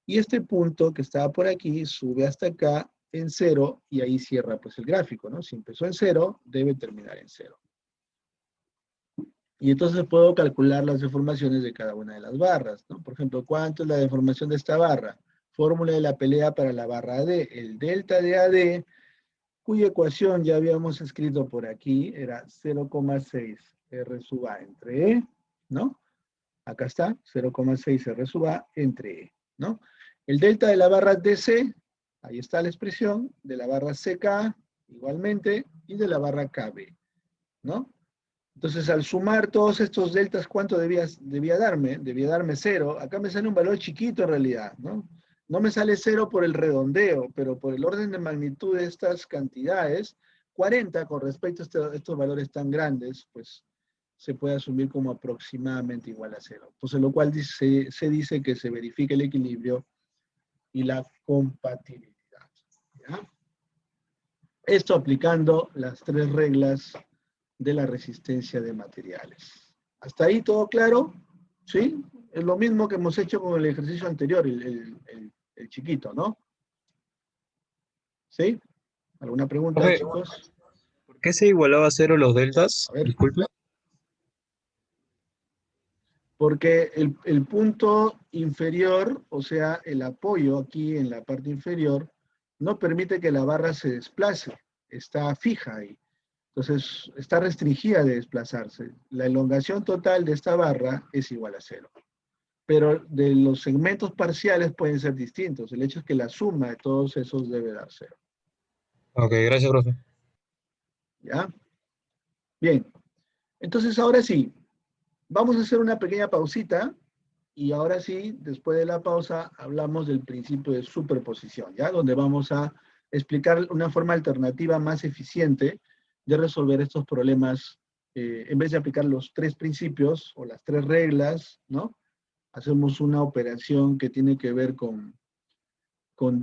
y este punto que estaba por aquí sube hasta acá en 0, y ahí cierra pues el gráfico, ¿no? Si empezó en 0, debe terminar en 0. Y entonces puedo calcular las deformaciones de cada una de las barras, ¿no? Por ejemplo, ¿cuánto es la deformación de esta barra? Fórmula de la pelea para la barra AD, el delta de AD, cuya ecuación ya habíamos escrito por aquí, era 0,6 R sub A entre E, ¿no? Acá está, 0,6 R sub A entre E, ¿no? El delta de la barra DC, ahí está la expresión, de la barra CK, igualmente, y de la barra KB, ¿no? Entonces, al sumar todos estos deltas, ¿cuánto debía darme? Debía darme 0. Acá me sale un valor chiquito en realidad, ¿no? No me sale 0 por el redondeo, pero por el orden de magnitud de estas cantidades, 40 con respecto a estos valores tan grandes, pues se puede asumir como aproximadamente igual a 0. Entonces, lo cual se dice que se verifica el equilibrio y la compatibilidad, ¿ya? Esto aplicando las tres reglas de la resistencia de materiales. ¿Hasta ahí todo claro? ¿Sí? Es lo mismo que hemos hecho con el ejercicio anterior, el chiquito, ¿no? ¿Sí? ¿Alguna pregunta, Profe, chicos? ¿por qué se igualaba a 0 los deltas? A ver. Disculpe. Porque el punto inferior, o sea, el apoyo aquí en la parte inferior, no permite que la barra se desplace, está fija ahí. Entonces, está restringida de desplazarse. La elongación total de esta barra es igual a 0. Pero de los segmentos parciales pueden ser distintos. El hecho es que la suma de todos esos debe dar 0. Ok, gracias, profe. ¿Ya? Bien. Entonces, ahora sí, vamos a hacer una pequeña pausita. Y ahora sí, después de la pausa, hablamos del principio de superposición, ¿ya? Donde vamos a explicar una forma alternativa más eficiente de resolver estos problemas, en vez de aplicar los tres principios o las tres reglas, ¿no? Hacemos una operación que tiene que ver con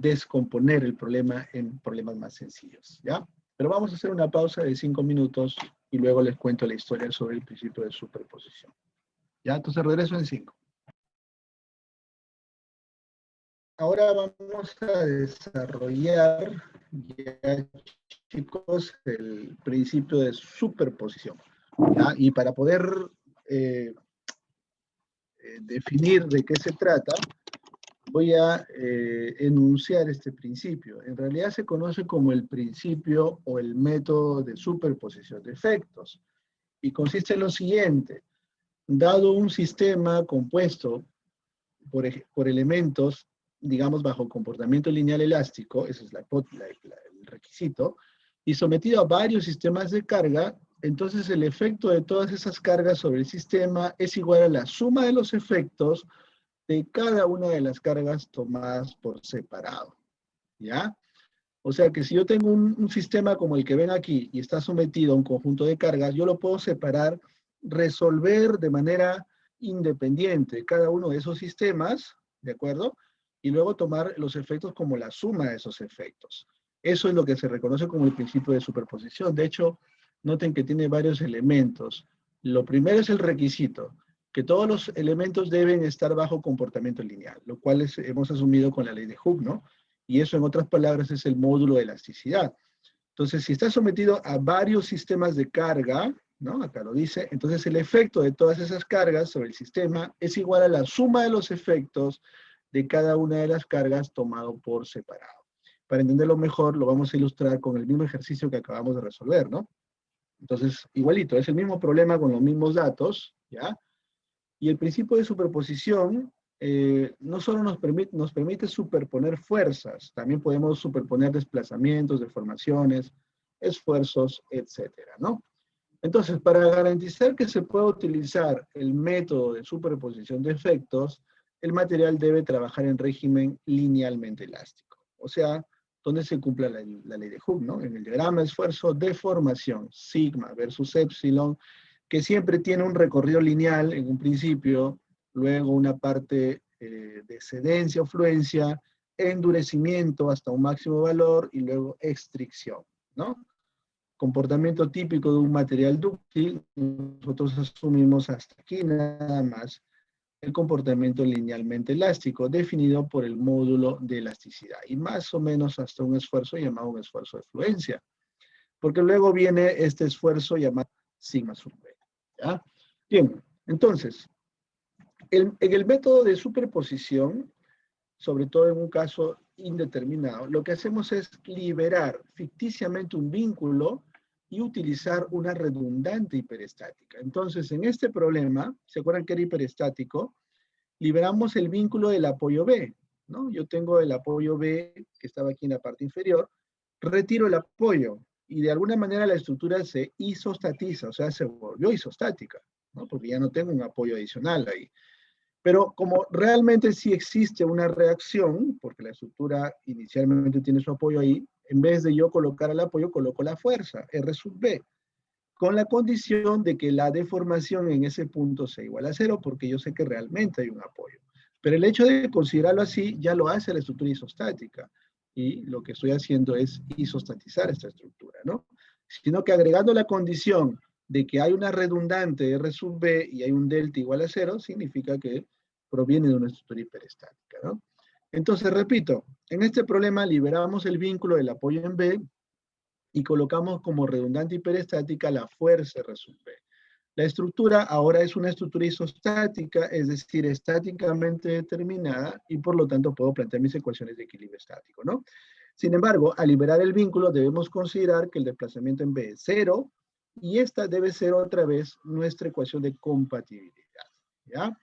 descomponer el problema en problemas más sencillos, ¿ya? Pero vamos a hacer una pausa de 5 minutos y luego les cuento la historia sobre el principio de superposición. ¿Ya? Entonces regreso en 5. Ahora vamos a desarrollar, ya, chicos, el principio de superposición, ¿ya? Y para poder definir de qué se trata, voy a enunciar este principio. En realidad se conoce como el principio o el método de superposición de efectos, y consiste en lo siguiente: dado un sistema compuesto por elementos, digamos, bajo comportamiento lineal elástico, ese es el requisito, y sometido a varios sistemas de carga, entonces el efecto de todas esas cargas sobre el sistema es igual a la suma de los efectos de cada una de las cargas tomadas por separado, ¿ya? O sea que si yo tengo un sistema como el que ven aquí y está sometido a un conjunto de cargas, yo lo puedo separar, resolver de manera independiente cada uno de esos sistemas, ¿de acuerdo? Y luego tomar los efectos como la suma de esos efectos. Eso es lo que se reconoce como el principio de superposición. De hecho, noten que tiene varios elementos. Lo primero es el requisito, que todos los elementos deben estar bajo comportamiento lineal, lo cual hemos asumido con la ley de Hooke, ¿no? Y eso, en otras palabras, es el módulo de elasticidad. Entonces, si está sometido a varios sistemas de carga, ¿no? Acá lo dice, entonces el efecto de todas esas cargas sobre el sistema es igual a la suma de los efectos de cada una de las cargas tomado por separado. Para entenderlo mejor, lo vamos a ilustrar con el mismo ejercicio que acabamos de resolver, ¿no? Entonces, igualito, es el mismo problema con los mismos datos, ¿ya? Y el principio de superposición no solo nos permite superponer fuerzas, también podemos superponer desplazamientos, deformaciones, esfuerzos, etcétera, ¿no? Entonces, para garantizar que se pueda utilizar el método de superposición de efectos, el material debe trabajar en régimen linealmente elástico. O sea, donde se cumpla la ley de Hooke, ¿no? En el diagrama esfuerzo-deformación, sigma versus epsilon, que siempre tiene un recorrido lineal en un principio, luego una parte de cedencia o fluencia, endurecimiento hasta un máximo valor y luego extricción, ¿no? Comportamiento típico de un material dúctil, nosotros asumimos hasta aquí nada más el comportamiento linealmente elástico, definido por el módulo de elasticidad, y más o menos hasta un esfuerzo llamado un esfuerzo de fluencia, porque luego viene este esfuerzo llamado sigma sub B, ¿ya? Bien, entonces, en el método de superposición, sobre todo en un caso indeterminado, lo que hacemos es liberar ficticiamente un vínculo y utilizar una redundante hiperestática. Entonces, en este problema, ¿se acuerdan que era hiperestático? Liberamos el vínculo del apoyo B, ¿no? Yo tengo el apoyo B, que estaba aquí en la parte inferior, retiro el apoyo, y de alguna manera la estructura se isostatiza, o sea, se volvió isostática, ¿no? Porque ya no tengo un apoyo adicional ahí. Pero como realmente sí existe una reacción, porque la estructura inicialmente tiene su apoyo ahí, en vez de yo colocar el apoyo, coloco la fuerza, R sub B, con la condición de que la deformación en ese punto sea igual a 0, porque yo sé que realmente hay un apoyo. Pero el hecho de considerarlo así ya lo hace la estructura isostática, y lo que estoy haciendo es isostatizar esta estructura, ¿no? Sino que agregando la condición de que hay una redundante R sub B y hay un delta igual a 0, significa que proviene de una estructura hiperestática, ¿no? Entonces, repito, en este problema liberamos el vínculo del apoyo en B y colocamos como redundante hiperestática la fuerza R sub B. La estructura ahora es una estructura isostática, es decir, estáticamente determinada, y por lo tanto puedo plantear mis ecuaciones de equilibrio estático, ¿no? Sin embargo, al liberar el vínculo debemos considerar que el desplazamiento en B es 0, y esta debe ser otra vez nuestra ecuación de compatibilidad, ¿ya?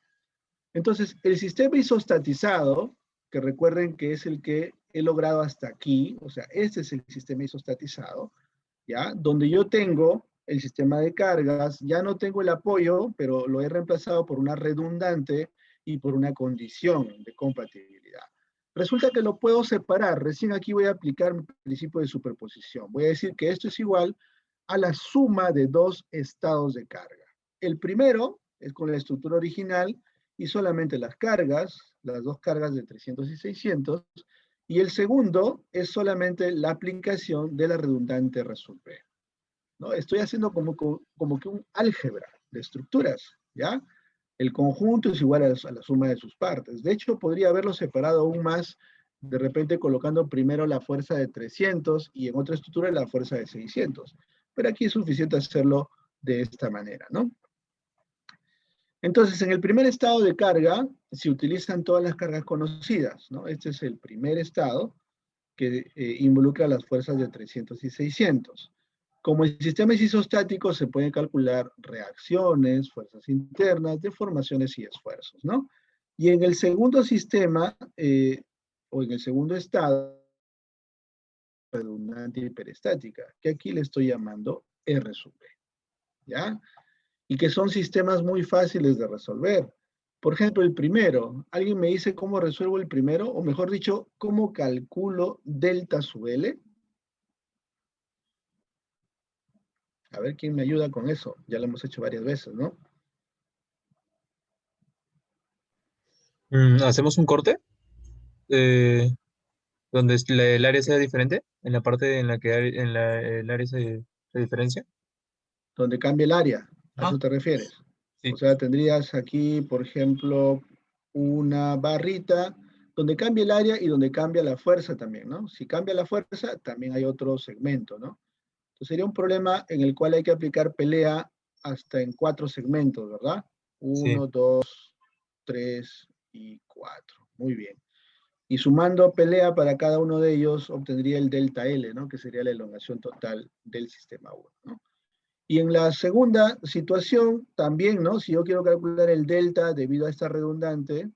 Entonces, el sistema isostatizado, que recuerden que es el que he logrado hasta aquí, o sea, este es el sistema isostatizado, ¿ya? Donde yo tengo el sistema de cargas, ya no tengo el apoyo, pero lo he reemplazado por una redundante y por una condición de compatibilidad. Resulta que lo puedo separar. Recién aquí voy a aplicar mi principio de superposición. Voy a decir que esto es igual a la suma de dos estados de carga. El primero es con la estructura original y solamente las cargas, las dos cargas de 300 y 600, y el segundo es solamente la aplicación de la redundante R sub B, ¿no? Estoy haciendo como que un álgebra de estructuras, ¿ya? El conjunto es igual a la suma de sus partes. De hecho, podría haberlo separado aún más, de repente colocando primero la fuerza de 300 y en otra estructura la fuerza de 600. Pero aquí es suficiente hacerlo de esta manera, ¿no? Entonces, en el primer estado de carga, se utilizan todas las cargas conocidas, ¿no? Este es el primer estado que involucra las fuerzas de 300 y 600. Como el sistema es isostático, se pueden calcular reacciones, fuerzas internas, deformaciones y esfuerzos, ¿no? Y en el segundo sistema, o en el segundo estado, redundante hiperestática, que aquí le estoy llamando R sub B, ¿ya? Y que son sistemas muy fáciles de resolver. Por ejemplo, el primero. ¿Alguien me dice cómo resuelvo el primero? O mejor dicho, ¿cómo calculo delta sub L? A ver quién me ayuda con eso. Ya lo hemos hecho varias veces, ¿no? ¿Hacemos un corte? Donde el área sea diferente, en la parte en la que el área se diferencia. Donde cambia el área. ¿A eso te refieres? Sí. O sea, tendrías aquí, por ejemplo, una barrita donde cambia el área y donde cambia la fuerza también, ¿no? Si cambia la fuerza, también hay otro segmento, ¿no? Entonces sería un problema en el cual hay que aplicar pelea hasta en 4 segmentos, ¿verdad? 1, 2, 3 y 4. Muy bien. Y sumando pelea para cada uno de ellos, obtendría el delta L, ¿no? Que sería la elongación total del sistema 1, ¿no? Y en la segunda situación, también, ¿no? Si yo quiero calcular el delta debido a esta redundante,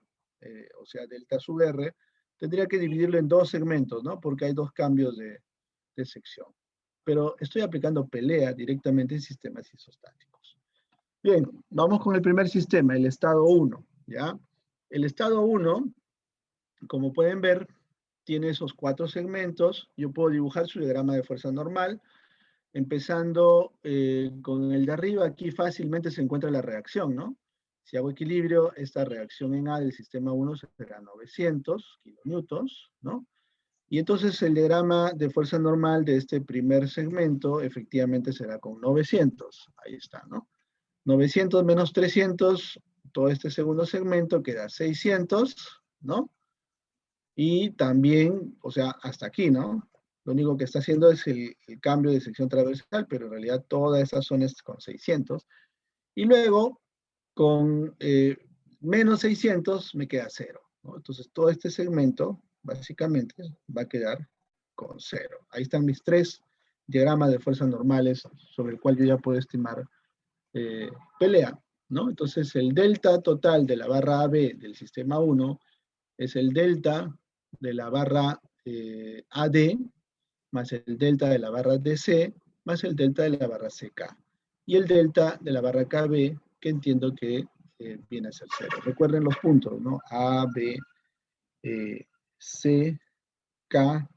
o sea, delta sub R, tendría que dividirlo en 2 segmentos, ¿no? Porque hay 2 cambios de sección. Pero estoy aplicando pelea directamente en sistemas isostáticos. Bien, vamos con el primer sistema, el estado 1, ¿ya? El estado 1, como pueden ver, tiene esos 4 segmentos. Yo puedo dibujar su diagrama de fuerza normal. Empezando con el de arriba, aquí fácilmente se encuentra la reacción, ¿no? Si hago equilibrio, esta reacción en A del sistema 1 será 900 kilonewtons, ¿no? Y entonces el diagrama de fuerza normal de este primer segmento efectivamente será con 900. Ahí está, ¿no? 900 menos 300, todo este segundo segmento queda 600, ¿no? Y también, o sea, hasta aquí, ¿no? Lo único que está haciendo es el cambio de sección transversal, pero en realidad toda esa zona es con 600. Y luego, con menos 600, me queda 0, ¿no? Entonces, todo este segmento, básicamente, va a quedar con 0. Ahí están mis 3 diagramas de fuerzas normales sobre el cual yo ya puedo estimar pelea, ¿no? Entonces, el delta total de la barra AB del sistema 1 es el delta de la barra AD más el delta de la barra DC más el delta de la barra CK. Y el delta de la barra KB, que entiendo que viene a ser 0. Recuerden los puntos, ¿no? A, B, C, K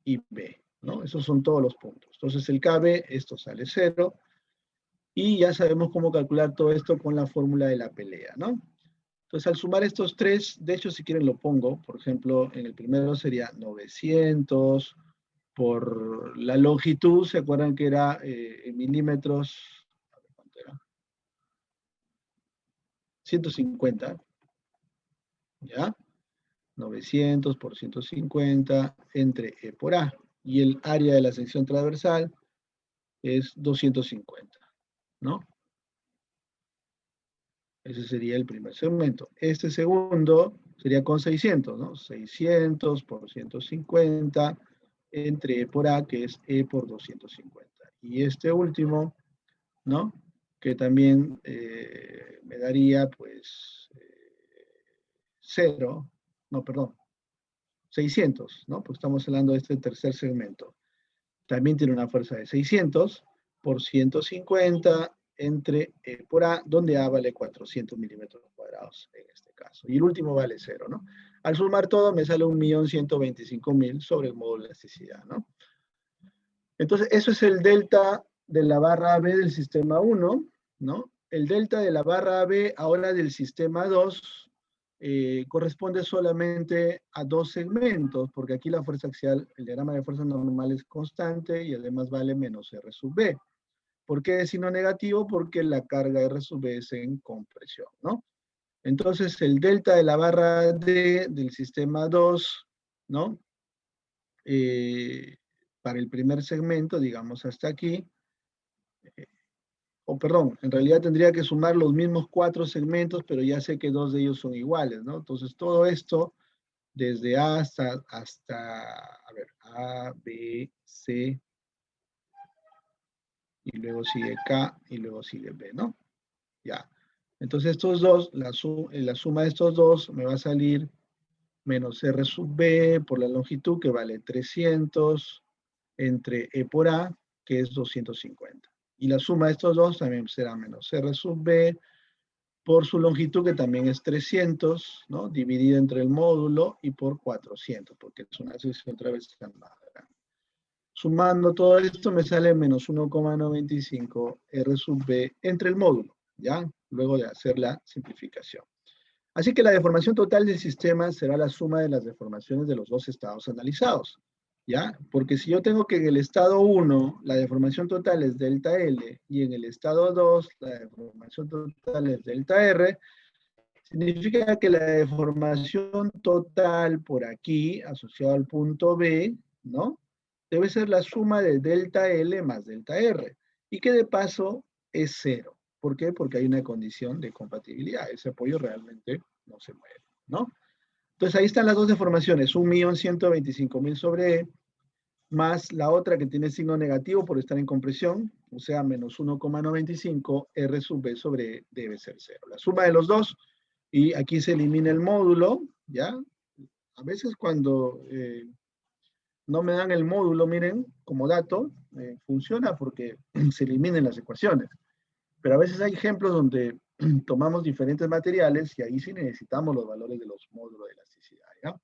y B, ¿no? Esos son todos los puntos. Entonces el KB, esto sale 0. Y ya sabemos cómo calcular todo esto con la fórmula de la pelea, ¿no? Entonces, al sumar estos 3, de hecho, si quieren lo pongo. Por ejemplo, en el primero sería 900 por la longitud. ¿Se acuerdan que era en milímetros? A ver, ¿cuánto era? 150. ¿Ya? 900 por 150 entre E por A. Y el área de la sección transversal es 250, ¿no? Ese sería el primer segmento. Este segundo sería con 600, ¿no? 600 por 150 entre E por A, que es E por 250. Y este último, ¿no? Que también me daría, pues, 0, no, perdón, 600, ¿no? Porque estamos hablando de este tercer segmento. También tiene una fuerza de 600 por 150 entre E por A, donde A vale 400 milímetros cuadrados en este caso. Y el último vale 0, ¿no? Al sumar todo me sale 1.125.000 sobre el módulo de elasticidad, ¿no? Entonces, eso es el delta de la barra AB del sistema 1, ¿no? El delta de la barra AB ahora del sistema 2 corresponde solamente a 2 segmentos, porque aquí la fuerza axial, el diagrama de fuerza normal es constante y además vale menos R sub B. ¿Por qué es signo negativo? Porque la carga R sub B es en compresión, ¿no? Entonces, el delta de la barra D del sistema 2, ¿no? Para el primer segmento, digamos hasta aquí, perdón, en realidad tendría que sumar los mismos 4 segmentos, pero ya sé que 2 de ellos son iguales, ¿no? Entonces, todo esto, desde A hasta a ver, A, B, C, y luego sigue K, y luego sigue B, ¿no? Ya. Entonces estos dos, la suma de estos dos me va a salir menos R sub B por la longitud, que vale 300, entre E por A, que es 250. Y la suma de estos dos también será menos R sub B por su longitud, que también es 300, ¿no? Dividida entre el módulo, y por 400, porque es una sección travesal más grande. Sumando todo esto me sale menos 1,95 R sub B entre el módulo, ¿ya? Luego de hacer la simplificación. Así que la deformación total del sistema será la suma de las deformaciones de los dos estados analizados, ¿ya? Porque si yo tengo que en el estado 1 la deformación total es delta L y en el estado 2 la deformación total es delta R, significa que la deformación total por aquí, asociado al punto B, ¿no? Debe ser la suma de delta L más delta R, y que de paso es 0. ¿Por qué? Porque hay una condición de compatibilidad. Ese apoyo realmente no se mueve, ¿no? Entonces ahí están las dos deformaciones, 1.125.000 sobre E, más la otra que tiene signo negativo por estar en compresión, o sea, menos 1,95 R sub B sobre E debe ser 0. La suma de los dos, y aquí se elimina el módulo, ¿ya? A veces cuando no me dan el módulo, miren, como dato, funciona porque se eliminan las ecuaciones. Pero a veces hay ejemplos donde tomamos diferentes materiales y ahí sí necesitamos los valores de los módulos de elasticidad, ¿ya?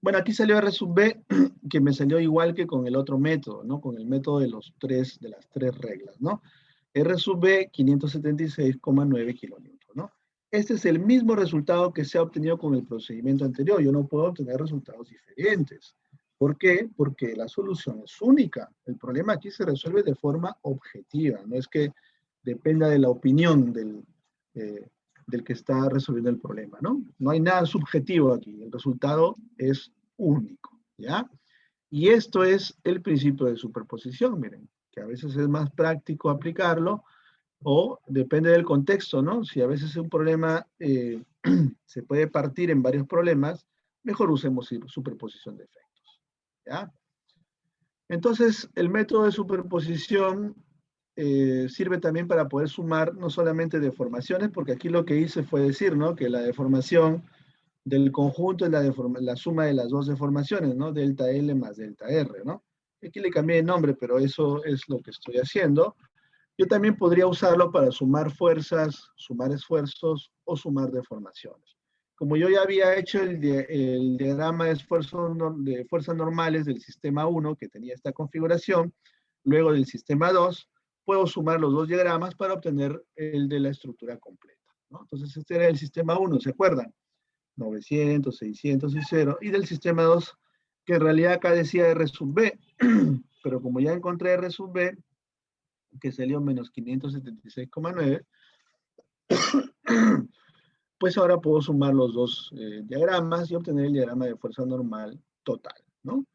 Bueno, aquí salió R sub B, que me salió igual que con el otro método, ¿no? Con el método de las tres reglas, ¿no? R sub B, 576,9 kilonewtons, ¿no? Este es el mismo resultado que se ha obtenido con el procedimiento anterior. Yo no puedo obtener resultados diferentes. ¿Por qué? Porque la solución es única. El problema aquí se resuelve de forma objetiva. No es que dependa de la opinión del que está resolviendo el problema, ¿no? No hay nada subjetivo aquí. El resultado es único, ¿ya? Y esto es el principio de superposición, miren, que a veces es más práctico aplicarlo, o depende del contexto, ¿no? Si a veces un problema se puede partir en varios problemas, mejor usemos superposición de efectos, ¿ya? Entonces, el método de superposición sirve también para poder sumar no solamente deformaciones, porque aquí lo que hice fue decir, ¿no? Que la deformación del conjunto es la suma de las dos deformaciones, ¿no? Delta L más delta R, ¿no? Aquí le cambié el nombre, pero eso es lo que estoy haciendo. Yo también podría usarlo para sumar fuerzas, sumar esfuerzos o sumar deformaciones. Como yo ya había hecho el diagrama de fuerzas normales del sistema 1, que tenía esta configuración, luego del sistema 2, puedo sumar los dos diagramas para obtener el de la estructura completa, ¿no? Entonces este era el sistema 1, ¿se acuerdan? 900, 600 y 0. Y del sistema 2, que en realidad acá decía R sub B, pero como ya encontré R sub B, que salió menos 576,9, pues ahora puedo sumar los dos diagramas y obtener el diagrama de fuerza normal total, ¿no?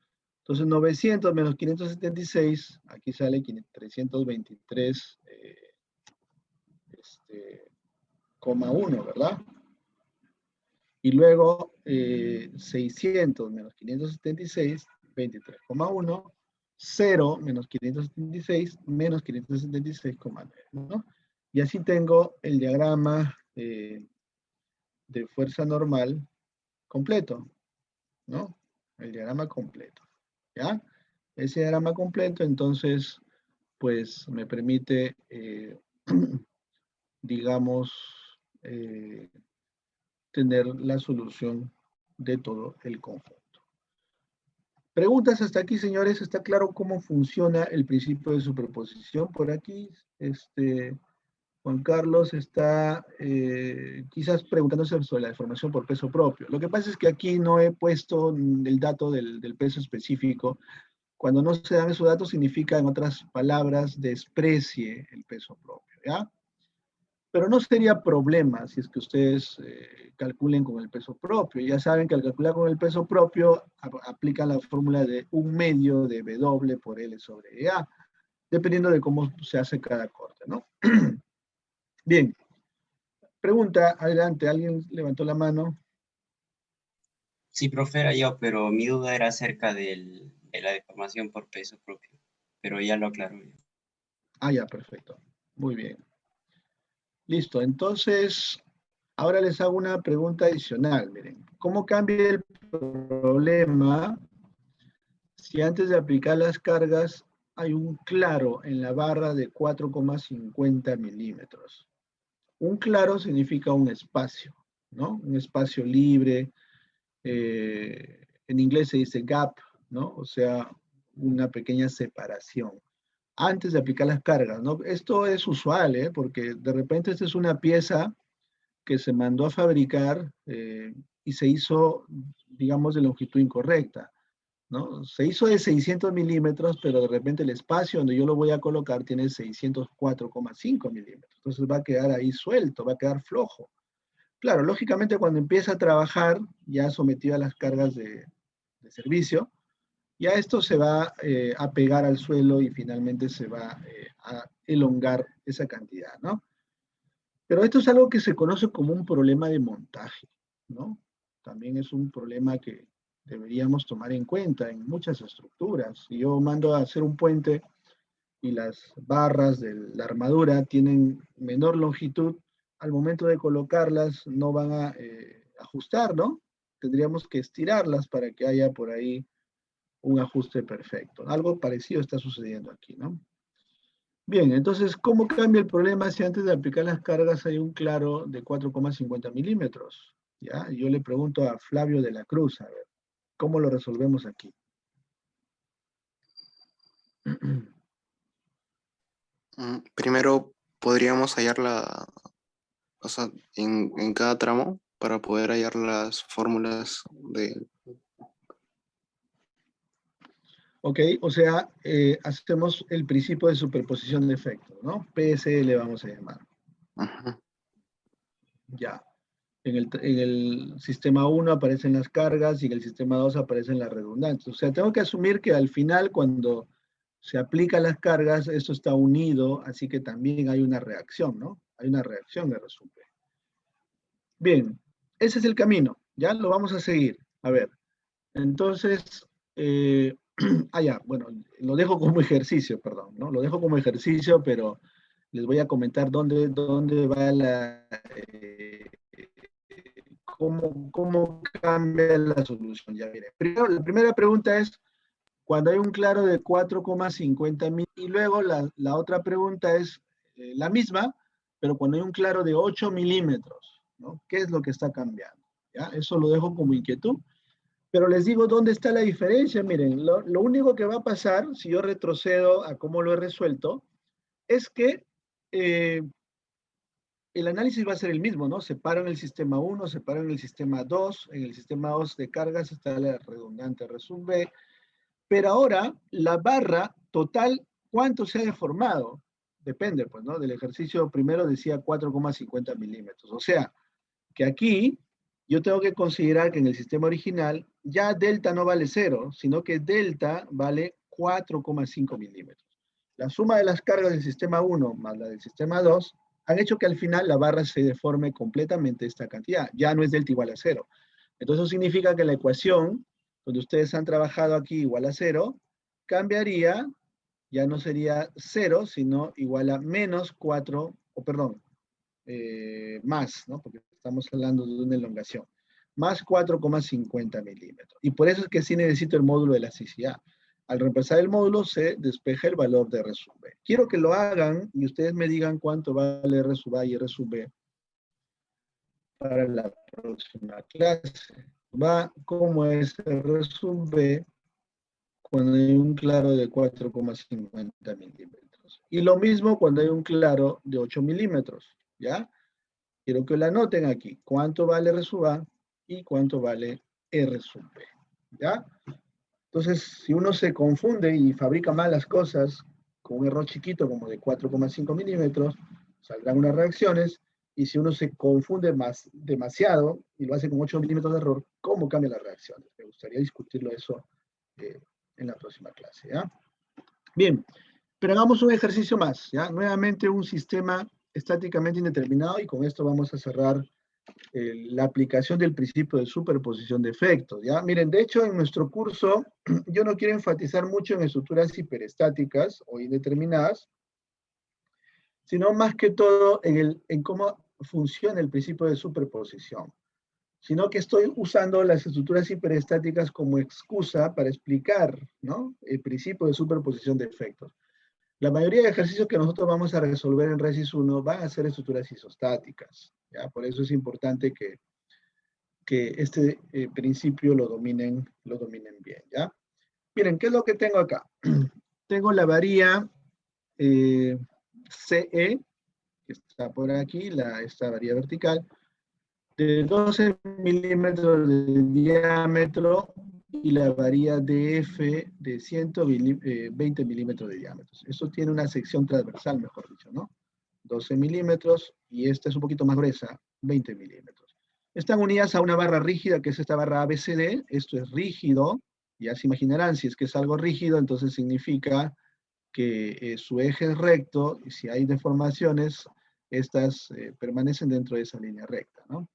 Entonces 900 menos 576, aquí sale 323,1, ¿verdad? Y luego 600 menos 576, 23,1, 0 menos 576 menos 576,9, ¿no? Y así tengo el diagrama de fuerza normal completo, ¿no? El diagrama completo, ¿ya? Ese diagrama completo, entonces, pues me permite, digamos, tener la solución de todo el conjunto. Preguntas hasta aquí, señores. ¿Está claro cómo funciona el principio de superposición? Por aquí, Juan Carlos está quizás preguntándose sobre la deformación por peso propio. Lo que pasa es que aquí no he puesto el dato del peso específico. Cuando no se dan esos datos significa, en otras palabras, desprecie el peso propio, ¿ya? Pero no sería problema si es que ustedes calculen con el peso propio. Ya saben que al calcular con el peso propio aplican la fórmula de 1/2 de W por L sobre A, dependiendo de cómo se hace cada corte, ¿no? Bien. Pregunta, adelante, ¿alguien levantó la mano? Sí, profe, era yo, pero mi duda era acerca de la deformación por peso propio, pero ya lo aclaró. Ah, ya, perfecto. Muy bien. Listo, entonces, ahora les hago una pregunta adicional. Miren, ¿cómo cambia el problema si antes de aplicar las cargas hay un claro en la barra de 4,50 milímetros? Un claro significa un espacio, ¿no? Un espacio libre. En inglés se dice gap, ¿no? O sea, una pequeña separación antes de aplicar las cargas, ¿no? Esto es usual, ¿eh? Porque de repente esta es una pieza que se mandó a fabricar y se hizo, digamos, de longitud incorrecta, ¿no? Se hizo de 600 milímetros, pero de repente el espacio donde yo lo voy a colocar tiene 604,5 milímetros. Entonces va a quedar ahí suelto, va a quedar flojo. Claro, lógicamente cuando empieza a trabajar, ya sometido a las cargas de servicio, ya esto se va a pegar al suelo y finalmente se va a elongar esa cantidad, ¿no? Pero esto es algo que se conoce como un problema de montaje, ¿no? También es un problema que deberíamos tomar en cuenta en muchas estructuras. Si yo mando a hacer un puente y las barras de la armadura tienen menor longitud, al momento de colocarlas no van a ajustar, ¿no? Tendríamos que estirarlas para que haya por ahí un ajuste perfecto. Algo parecido está sucediendo aquí, ¿no? Bien, entonces, ¿cómo cambia el problema si antes de aplicar las cargas hay un claro de 4,50 milímetros? ¿Ya? Yo le pregunto a Flavio de la Cruz, a ver, ¿cómo lo resolvemos aquí? Primero podríamos hallar o sea, en cada tramo para poder hallar las fórmulas de... Ok, o sea, hacemos el principio de superposición de efectos, ¿no? PSL vamos a llamar. Ya. En el sistema 1 aparecen las cargas y en el sistema 2 aparecen las redundantes. O sea, tengo que asumir que al final cuando se aplican las cargas, esto está unido, así que también hay una reacción, ¿no? Hay una reacción de resumen. Bien, ese es el camino, ya lo vamos a seguir. A ver, entonces, ya, bueno, lo dejo como ejercicio, perdón, ¿no? Lo dejo como ejercicio, pero les voy a comentar dónde va la... cómo cambia la solución. Ya miren, primero, la primera pregunta es, cuando hay un claro de 4,50 mil, y luego la otra pregunta es la misma, pero cuando hay un claro de 8 milímetros, ¿no? ¿Qué es lo que está cambiando? ¿Ya? Eso lo dejo como inquietud. Pero les digo dónde está la diferencia. Miren, lo único que va a pasar, si yo retrocedo a cómo lo he resuelto, es que el análisis va a ser el mismo, ¿no? Separo en el sistema 1, separo en el sistema 2, en el sistema 2 de cargas está la redundante resumen, pero ahora la barra total, ¿cuánto se ha deformado? Depende, pues, ¿no? Del ejercicio primero decía 4,50 milímetros. O sea, que aquí yo tengo que considerar que en el sistema original ya delta no vale 0, sino que delta vale 4,5 milímetros. La suma de las cargas del sistema 1 más la del sistema 2 han hecho que al final la barra se deforme completamente esta cantidad. Ya no es delta igual a 0. Entonces eso significa que la ecuación, donde ustedes han trabajado aquí igual a 0, cambiaría, ya no sería 0, sino igual a menos 4, o perdón, más, ¿no? Porque estamos hablando de una elongación, más 4,50 milímetros. Y por eso es que sí necesito el módulo de elasticidad. Al reemplazar el módulo se despeja el valor de R sub B. Quiero que lo hagan y ustedes me digan cuánto vale R sub A y R sub B para la próxima clase. ¿Cómo es R sub B cuando hay un claro de 4,50 milímetros? Y lo mismo cuando hay un claro de 8 milímetros, ¿ya? Quiero que lo anoten aquí. ¿Cuánto vale R sub A y cuánto vale R sub B? ¿Ya? Entonces, si uno se confunde y fabrica mal las cosas con un error chiquito como de 4,5 milímetros, saldrán unas reacciones. Y si uno se confunde demasiado y lo hace con 8 milímetros de error, ¿cómo cambian las reacciones? Me gustaría discutirlo eso en la próxima clase, ¿ya? Bien, pero hagamos un ejercicio más, ¿ya? Nuevamente un sistema estáticamente indeterminado y con esto vamos a cerrar la aplicación del principio de superposición de efectos, ¿ya? Miren, de hecho, en nuestro curso, yo no quiero enfatizar mucho en estructuras hiperestáticas o indeterminadas, sino más que todo en cómo funciona el principio de superposición, sino que estoy usando las estructuras hiperestáticas como excusa para explicar, ¿no? El principio de superposición de efectos. La mayoría de ejercicios que nosotros vamos a resolver en Resis 1 van a ser estructuras isostáticas, ¿ya? Por eso es importante que este principio lo dominen bien, ¿ya? Miren, ¿qué es lo que tengo acá? Tengo la varilla CE, que está por aquí, esta varilla vertical, de 12 milímetros de diámetro y la varilla DF de 120 milímetros de diámetro. Eso tiene una sección transversal, mejor dicho, ¿no? 12 milímetros y esta es un poquito más gruesa, 20 milímetros. Están unidas a una barra rígida, que es esta barra ABCD. Esto es rígido. Ya se imaginarán, si es que es algo rígido, entonces significa que su eje es recto, y si hay deformaciones, estas permanecen dentro de esa línea recta, ¿no?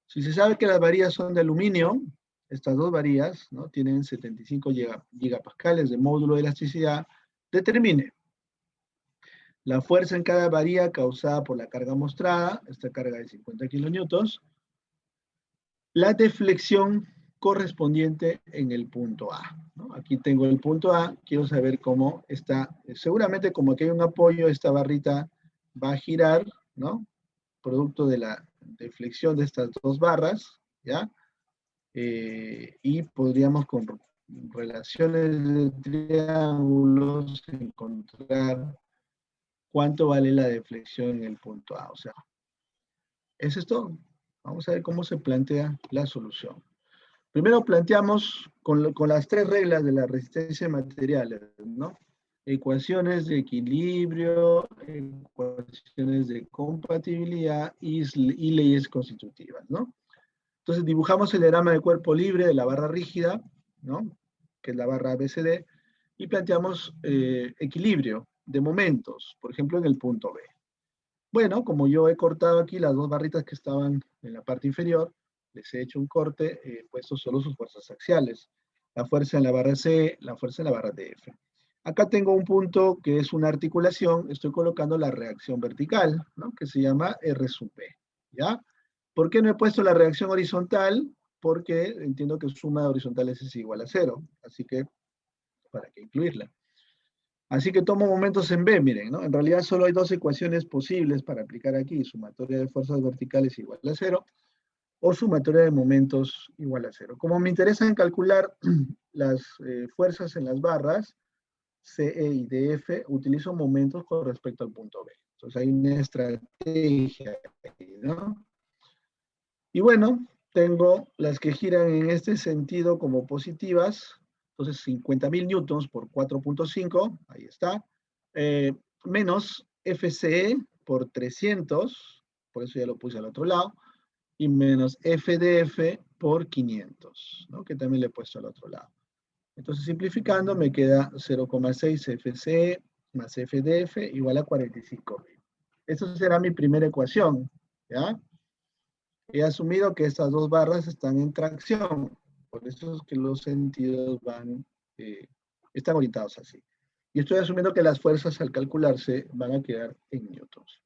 Si se sabe que las varillas son de aluminio, estas dos varillas, ¿no?, tienen 75 gigapascales de módulo de elasticidad, determine la fuerza en cada varilla causada por la carga mostrada, esta carga de 50 kilonewtons, la deflexión correspondiente en el punto A, ¿no? Aquí tengo el punto A, quiero saber cómo está. Seguramente como aquí hay un apoyo, esta barrita va a girar, ¿no?, producto de la deflexión de estas dos barras, ¿ya? Y podríamos con relaciones de triángulos encontrar cuánto vale la deflexión en el punto A. O sea, eso es todo. Vamos a ver cómo se plantea la solución. Primero planteamos con las tres reglas de la resistencia de materiales, ¿no? Ecuaciones de equilibrio, ecuaciones de compatibilidad y leyes constitutivas, ¿no? Entonces dibujamos el diagrama de cuerpo libre de la barra rígida, ¿no?, que es la barra ABCD, y planteamos equilibrio de momentos, por ejemplo en el punto B. Bueno, como yo he cortado aquí las dos barritas que estaban en la parte inferior, les he hecho un corte, he puesto solo sus fuerzas axiales. La fuerza en la barra C, la fuerza en la barra DF. Acá tengo un punto que es una articulación, estoy colocando la reacción vertical, ¿no?, que se llama R sub P, ¿ya? ¿Por qué no he puesto la reacción horizontal? Porque entiendo que suma de horizontales es igual a 0, así que, ¿para qué incluirla? Así que tomo momentos en B, miren, ¿no? En realidad solo hay dos ecuaciones posibles para aplicar aquí, sumatoria de fuerzas verticales igual a 0, o sumatoria de momentos igual a 0. Como me interesa calcular las fuerzas en las barras, CE y DF, utilizo momentos con respecto al punto B. Entonces hay una estrategia ahí, ¿no? Y bueno, tengo las que giran en este sentido como positivas, entonces 50.000 newtons por 4.5, ahí está, menos FCE por 300, por eso ya lo puse al otro lado, y menos FDF por 500, ¿no?, que también le he puesto al otro lado. Entonces simplificando me queda 0,6 FCE más FDF igual a 45.000. Esa será mi primera ecuación, ¿ya? He asumido que estas dos barras están en tracción, por eso es que los sentidos están orientados así. Y estoy asumiendo que las fuerzas al calcularse van a quedar en newtons.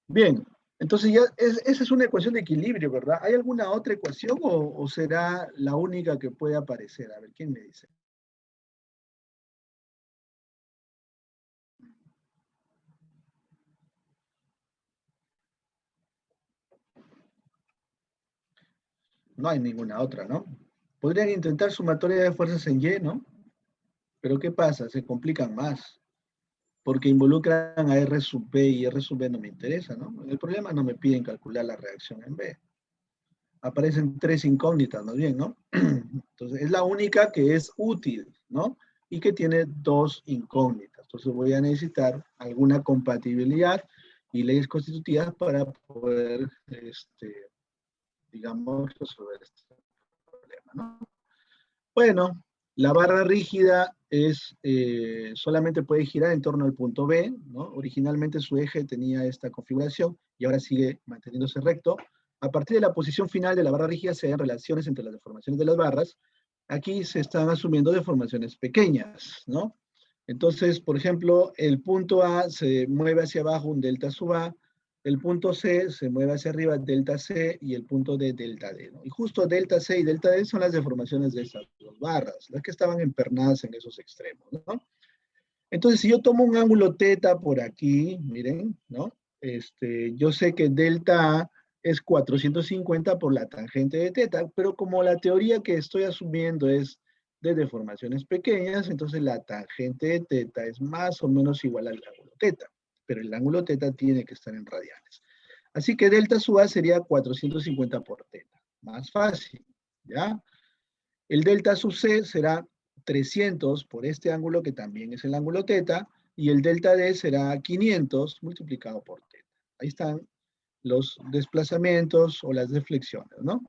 Bien, entonces ya esa es una ecuación de equilibrio, ¿verdad? ¿Hay alguna otra ecuación o será la única que puede aparecer? A ver, ¿quién me dice? No hay ninguna otra, ¿no? Podrían intentar sumatoria de fuerzas en Y, ¿no? Pero ¿qué pasa? Se complican más, porque involucran a R sub B y R sub B no me interesa, ¿no? En el problema no me piden calcular la reacción en B. Aparecen tres incógnitas, más bien, ¿no? Entonces, es la única que es útil, ¿no? Y que tiene dos incógnitas. Entonces, voy a necesitar alguna compatibilidad y leyes constitutivas para poder, digamos, resolver este problema, ¿no? Bueno, la barra rígida solamente puede girar en torno al punto B, ¿no? Originalmente su eje tenía esta configuración y ahora sigue manteniéndose recto. A partir de la posición final de la barra rígida se dan relaciones entre las deformaciones de las barras. Aquí se están asumiendo deformaciones pequeñas, ¿no? Entonces, por ejemplo, el punto A se mueve hacia abajo un delta sub A, el punto C se mueve hacia arriba delta C y el punto D delta D, ¿no? Y justo delta C y delta D son las deformaciones de esas dos barras, las que estaban empernadas en esos extremos, ¿no? Entonces, si yo tomo un ángulo teta por aquí, miren, ¿no? Yo sé que delta A es 450 por la tangente de teta, pero como la teoría que estoy asumiendo es de deformaciones pequeñas, entonces la tangente de teta es más o menos igual al ángulo teta, pero el ángulo teta tiene que estar en radianes. Así que delta sub A sería 450 por teta, más fácil, ¿ya? El delta sub C será 300 por este ángulo que también es el ángulo teta, y el delta D será 500 multiplicado por teta. Ahí están los desplazamientos o las deflexiones, ¿no?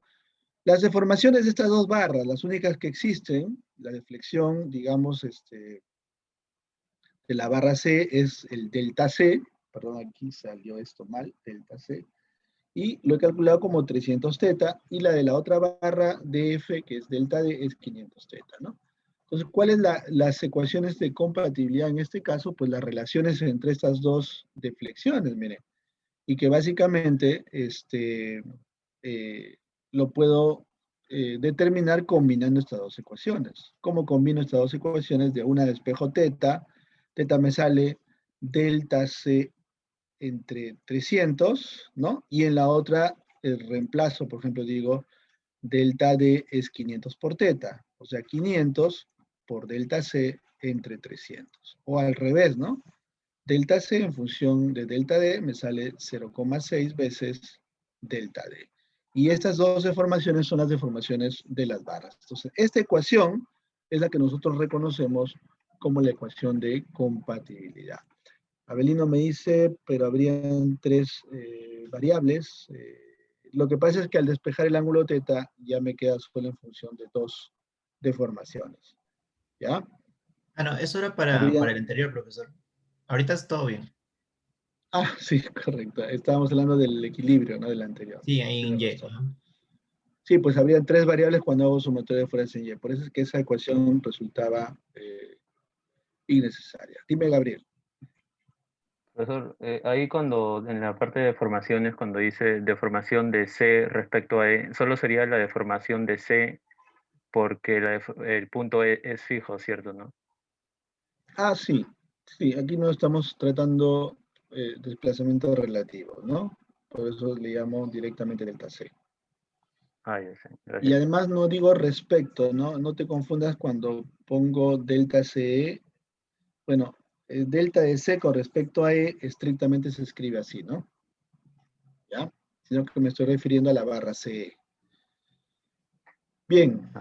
Las deformaciones de estas dos barras, las únicas que existen, la deflexión, digamos, de la barra C es el delta C, perdón, aquí salió esto mal, delta C, y lo he calculado como 300 teta, y la de la otra barra DF, que es delta D, es 500 teta, ¿no? Entonces, ¿cuáles las ecuaciones de compatibilidad en este caso? Pues las relaciones entre estas dos deflexiones, miren, y que básicamente lo puedo determinar combinando estas dos ecuaciones. ¿Cómo combino estas dos ecuaciones? De una despejo teta, teta me sale delta C entre 300, ¿no? Y en la otra, el reemplazo, por ejemplo, digo, delta D es 500 por teta, o sea, 500 por delta C entre 300. O al revés, ¿no? Delta C en función de delta D me sale 0,6 veces delta D. Y estas dos deformaciones son las deformaciones de las barras. Entonces, esta ecuación es la que nosotros reconocemos como la ecuación de compatibilidad. Abelino me dice, pero habrían tres variables. Lo que pasa es que al despejar el ángulo teta ya me queda solo en función de dos deformaciones. ¿Ya? Ah, no, eso era para el anterior, profesor. Ahorita es todo bien. Ah, sí, correcto. Estábamos hablando del equilibrio, ¿no? Del anterior. Sí, ahí en Y. Sí, pues habría tres variables cuando hago sumatoria de fuerzas en Y. Por eso es que esa ecuación resultaba innecesaria. Dime, Gabriel. Profesor, ahí cuando en la parte de deformaciones, cuando dice deformación de C respecto a E, solo sería la deformación de C porque el punto E es fijo, ¿cierto? ¿No? Ah, sí. Sí, aquí no estamos tratando desplazamientos relativos, ¿no? Por eso le llamo directamente delta C. Ah, ya sé. Gracias. Y además no digo respecto, ¿no? No te confundas cuando pongo delta CE. Bueno, delta de C con respecto a E estrictamente se escribe así, ¿no? ¿Ya? Sino que me estoy refiriendo a la barra CE. Bien,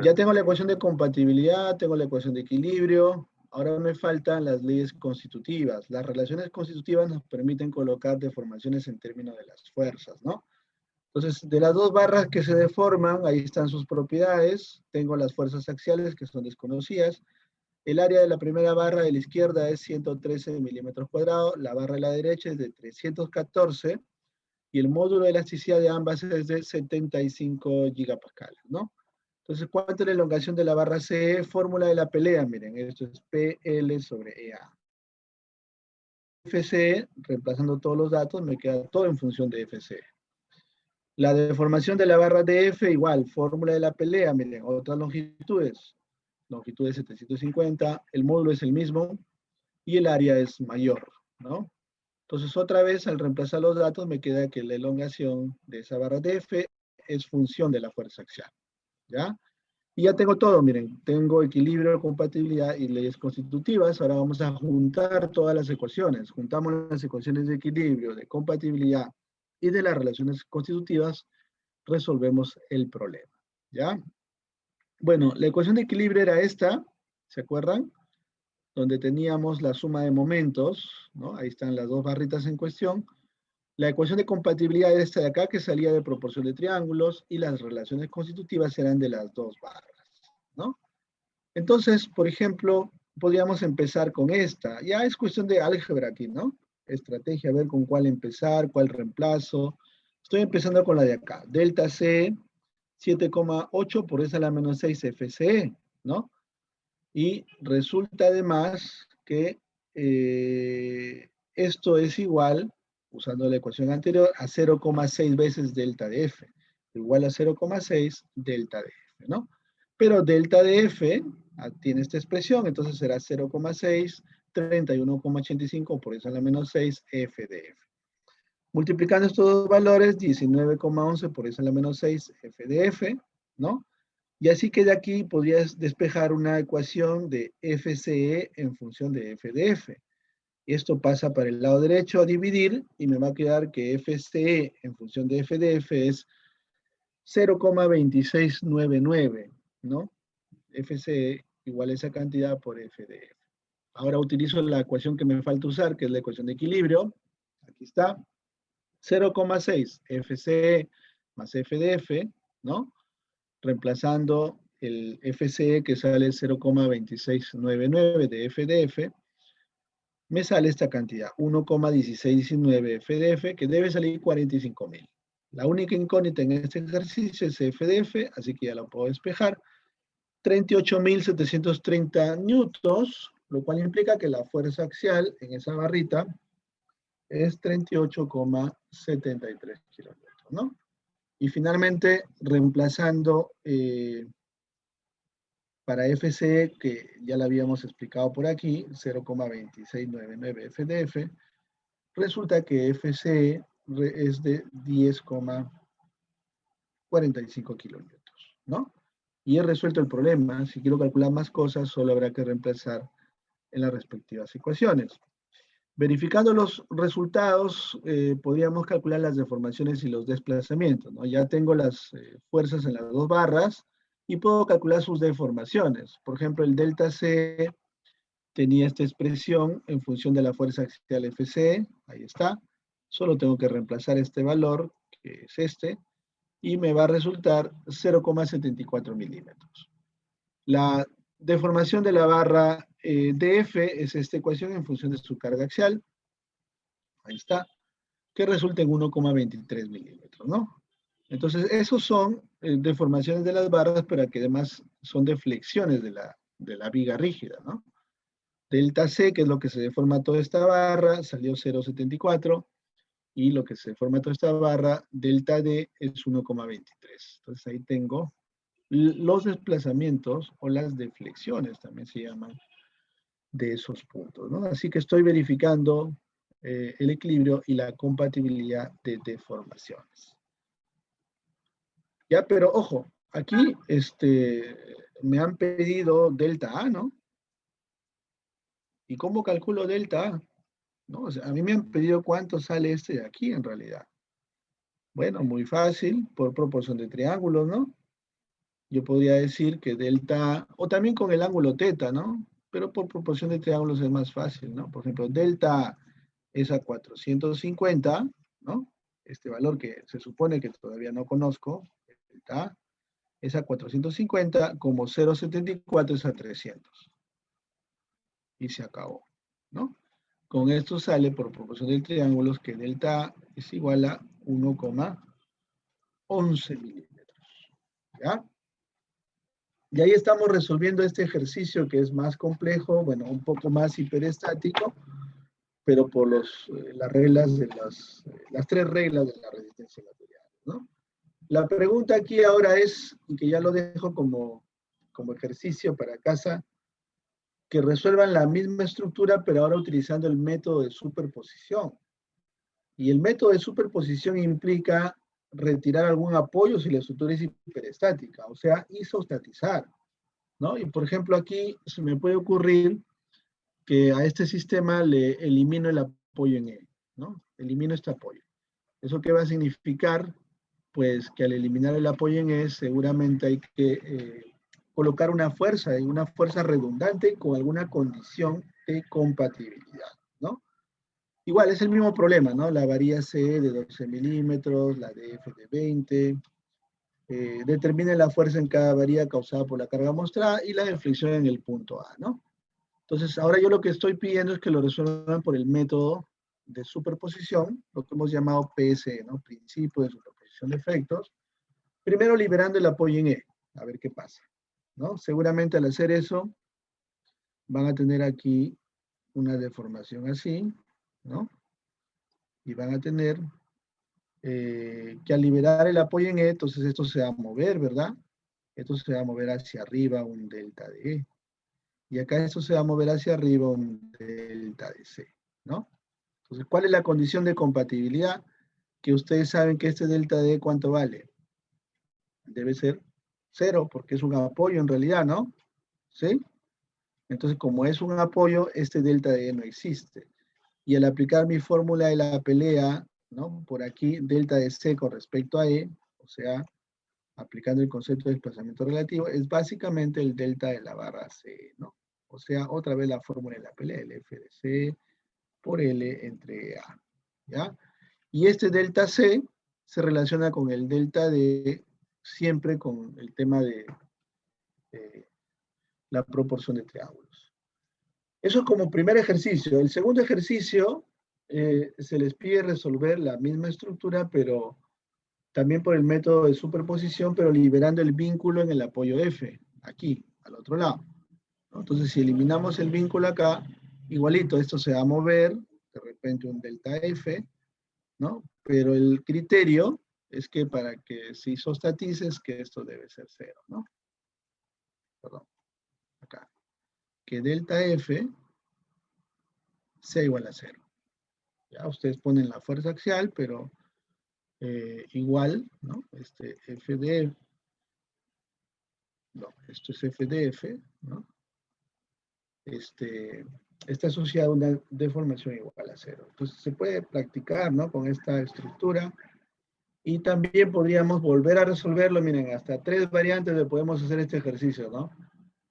ya tengo la ecuación de compatibilidad, tengo la ecuación de equilibrio. Ahora me faltan las leyes constitutivas. Las relaciones constitutivas nos permiten colocar deformaciones en términos de las fuerzas, ¿no? Entonces, de las dos barras que se deforman, ahí están sus propiedades. Tengo las fuerzas axiales que son desconocidas. El área de la primera barra de la izquierda es 113 milímetros cuadrados. La barra de la derecha es de 314. Y el módulo de elasticidad de ambas es de 75 gigapascales, ¿no? Entonces, ¿cuánto es la elongación de la barra CE? Fórmula de la pelea, miren, esto es PL sobre EA. FCE, reemplazando todos los datos, me queda todo en función de FCE. La deformación de la barra DF, igual, fórmula de la pelea, miren, otras longitudes. Longitud es 750, el módulo es el mismo, y el área es mayor, ¿no? Entonces, otra vez, al reemplazar los datos, me queda que la elongación de esa barra DF es función de la fuerza axial, ¿ya? Y ya tengo todo, miren, tengo equilibrio, compatibilidad y leyes constitutivas. Ahora vamos a juntar todas las ecuaciones. Juntamos las ecuaciones de equilibrio, de compatibilidad y de las relaciones constitutivas, resolvemos el problema, ¿ya? Bueno, la ecuación de equilibrio era esta, ¿se acuerdan? Donde teníamos la suma de momentos, ¿no? Ahí están las dos barritas en cuestión. La ecuación de compatibilidad era esta de acá, que salía de proporción de triángulos, y las relaciones constitutivas eran de las dos barras, ¿no? Entonces, por ejemplo, podríamos empezar con esta. Ya es cuestión de álgebra aquí, ¿no? Estrategia, a ver con cuál empezar, cuál reemplazo. Estoy empezando con la de acá. Delta C, 7,8 por esa a la menos 6 FCE, ¿no? Y resulta además que esto es igual, usando la ecuación anterior, a 0,6 veces delta de F. Igual a 0,6 delta de F, ¿no? Pero delta de F tiene esta expresión, entonces será 0,6 31,85 por 10 a la menos 6 f de f. Multiplicando estos dos valores, 19,11 por 10 a la menos 6 f de f, ¿no? Y así que de aquí podrías despejar una ecuación de FCE en función de f de f. Esto pasa para el lado derecho a dividir y me va a quedar que FCE en función de f de f es 0,2699, ¿no? FCE igual a esa cantidad por f de f. Ahora utilizo la ecuación que me falta usar, que es la ecuación de equilibrio. Aquí está. 0,6 FCE más f de f, ¿no? Reemplazando el FCE que sale 0,2699 de f de f, me sale esta cantidad, 1,1619 f de f, que debe salir 45.000. La única incógnita en este ejercicio es f de f, así que ya la puedo despejar. 38.730 newtons, lo cual implica que la fuerza axial en esa barrita es 38,73 kilómetros, ¿no? Y finalmente, reemplazando para FCE, que ya lo habíamos explicado por aquí, 0,2699 f de f, resulta que FCE es de 10,45 kilómetros, ¿no? Y he resuelto el problema. Si quiero calcular más cosas, solo habrá que reemplazar en las respectivas ecuaciones. Verificando los resultados, podríamos calcular las deformaciones y los desplazamientos, ¿no? Ya tengo las fuerzas en las dos barras y puedo calcular sus deformaciones. Por ejemplo, el delta C tenía esta expresión en función de la fuerza axial FC, ahí está. Solo tengo que reemplazar este valor, que es este, y me va a resultar 0,74 milímetros. La deformación de la barra DF es esta ecuación en función de su carga axial, ahí está, que resulta en 1,23 milímetros, ¿no? Entonces, esos son deformaciones de las barras, pero que además son deflexiones de la viga rígida, ¿no? Delta C, que es lo que se deforma toda esta barra, salió 0,74, y lo que se deforma toda esta barra, delta D, es 1,23. Entonces, ahí tengo los desplazamientos o las deflexiones, también se llaman, de esos puntos, ¿no? Así que estoy verificando el equilibrio y la compatibilidad de deformaciones. Ya, pero ojo, aquí me han pedido delta A, ¿no? ¿Y cómo calculo delta A? ¿No? O sea, a mí me han pedido cuánto sale este de aquí en realidad. Bueno, muy fácil, por proporción de triángulos, ¿no? Yo podría decir que delta A, o también con el ángulo teta, ¿no? Pero por proporción de triángulos es más fácil, ¿no? Por ejemplo, delta A es a 450, ¿no? Este valor que se supone que todavía no conozco, delta A, es a 450, como 0,74 es a 300. Y se acabó, ¿no? Con esto sale por proporción de triángulos que delta A es igual a 1,11 milímetros, ¿ya? Y ahí estamos resolviendo este ejercicio que es más complejo, bueno, un poco más hiperestático, pero por las reglas de las tres reglas de la resistencia material, ¿no? La pregunta aquí ahora es, y que ya lo dejo como ejercicio para casa, que resuelvan la misma estructura, pero ahora utilizando el método de superposición. Y el método de superposición implica retirar algún apoyo si la estructura es hiperestática, o sea, isostatizar, ¿no? Y por ejemplo aquí se me puede ocurrir que a este sistema le elimino el apoyo en E, ¿no? Elimino este apoyo. ¿Eso qué va a significar? Pues que al eliminar el apoyo en E, seguramente hay que colocar una fuerza redundante con alguna condición de compatibilidad, ¿no? Igual, es el mismo problema, ¿no? La varilla C de 12 milímetros, la de F de 20, determina la fuerza en cada varilla causada por la carga mostrada y la deflexión en el punto A, ¿no? Entonces, ahora yo lo que estoy pidiendo es que lo resuelvan por el método de superposición, lo que hemos llamado PSE, ¿no? Principio de superposición de efectos. Primero liberando el apoyo en E, a ver qué pasa, ¿no? Seguramente al hacer eso, van a tener aquí una deformación así, ¿no? Y van a tener que al liberar el apoyo en E, entonces esto se va a mover, ¿verdad? Esto se va a mover hacia arriba un delta de E. Y acá esto se va a mover hacia arriba un delta de C, ¿no? Entonces, ¿cuál es la condición de compatibilidad? Que ustedes saben que este delta de ¿cuánto vale? Debe ser 0, porque es un apoyo en realidad, ¿no? ¿Sí? Entonces, como es un apoyo, este delta de E no existe. Y al aplicar mi fórmula de la pelea, ¿no? Por aquí, delta de C con respecto a E, o sea, aplicando el concepto de desplazamiento relativo, es básicamente el delta de la barra C, ¿no? O sea, otra vez la fórmula de la pelea, el F de C por L entre A, ¿ya? Y este delta C se relaciona con el delta de, siempre con el tema de la proporción de triángulos. Eso como primer ejercicio. El segundo ejercicio se les pide resolver la misma estructura, pero también por el método de superposición, pero liberando el vínculo en el apoyo F, aquí, al otro lado. Entonces, si eliminamos el vínculo acá, igualito, esto se va a mover, de repente un delta F, ¿no? Pero el criterio es que para que se isostatice es que esto debe ser 0, ¿no? Perdón, acá. Que delta F sea igual a 0. Ya ustedes ponen la fuerza axial, pero igual, ¿no? F de F, no, esto es F de F, ¿no? Está asociado a una deformación igual a 0. Entonces se puede practicar, ¿no? Con esta estructura. Y también podríamos volver a resolverlo, miren, hasta 3 variantes le podemos hacer este ejercicio, ¿no?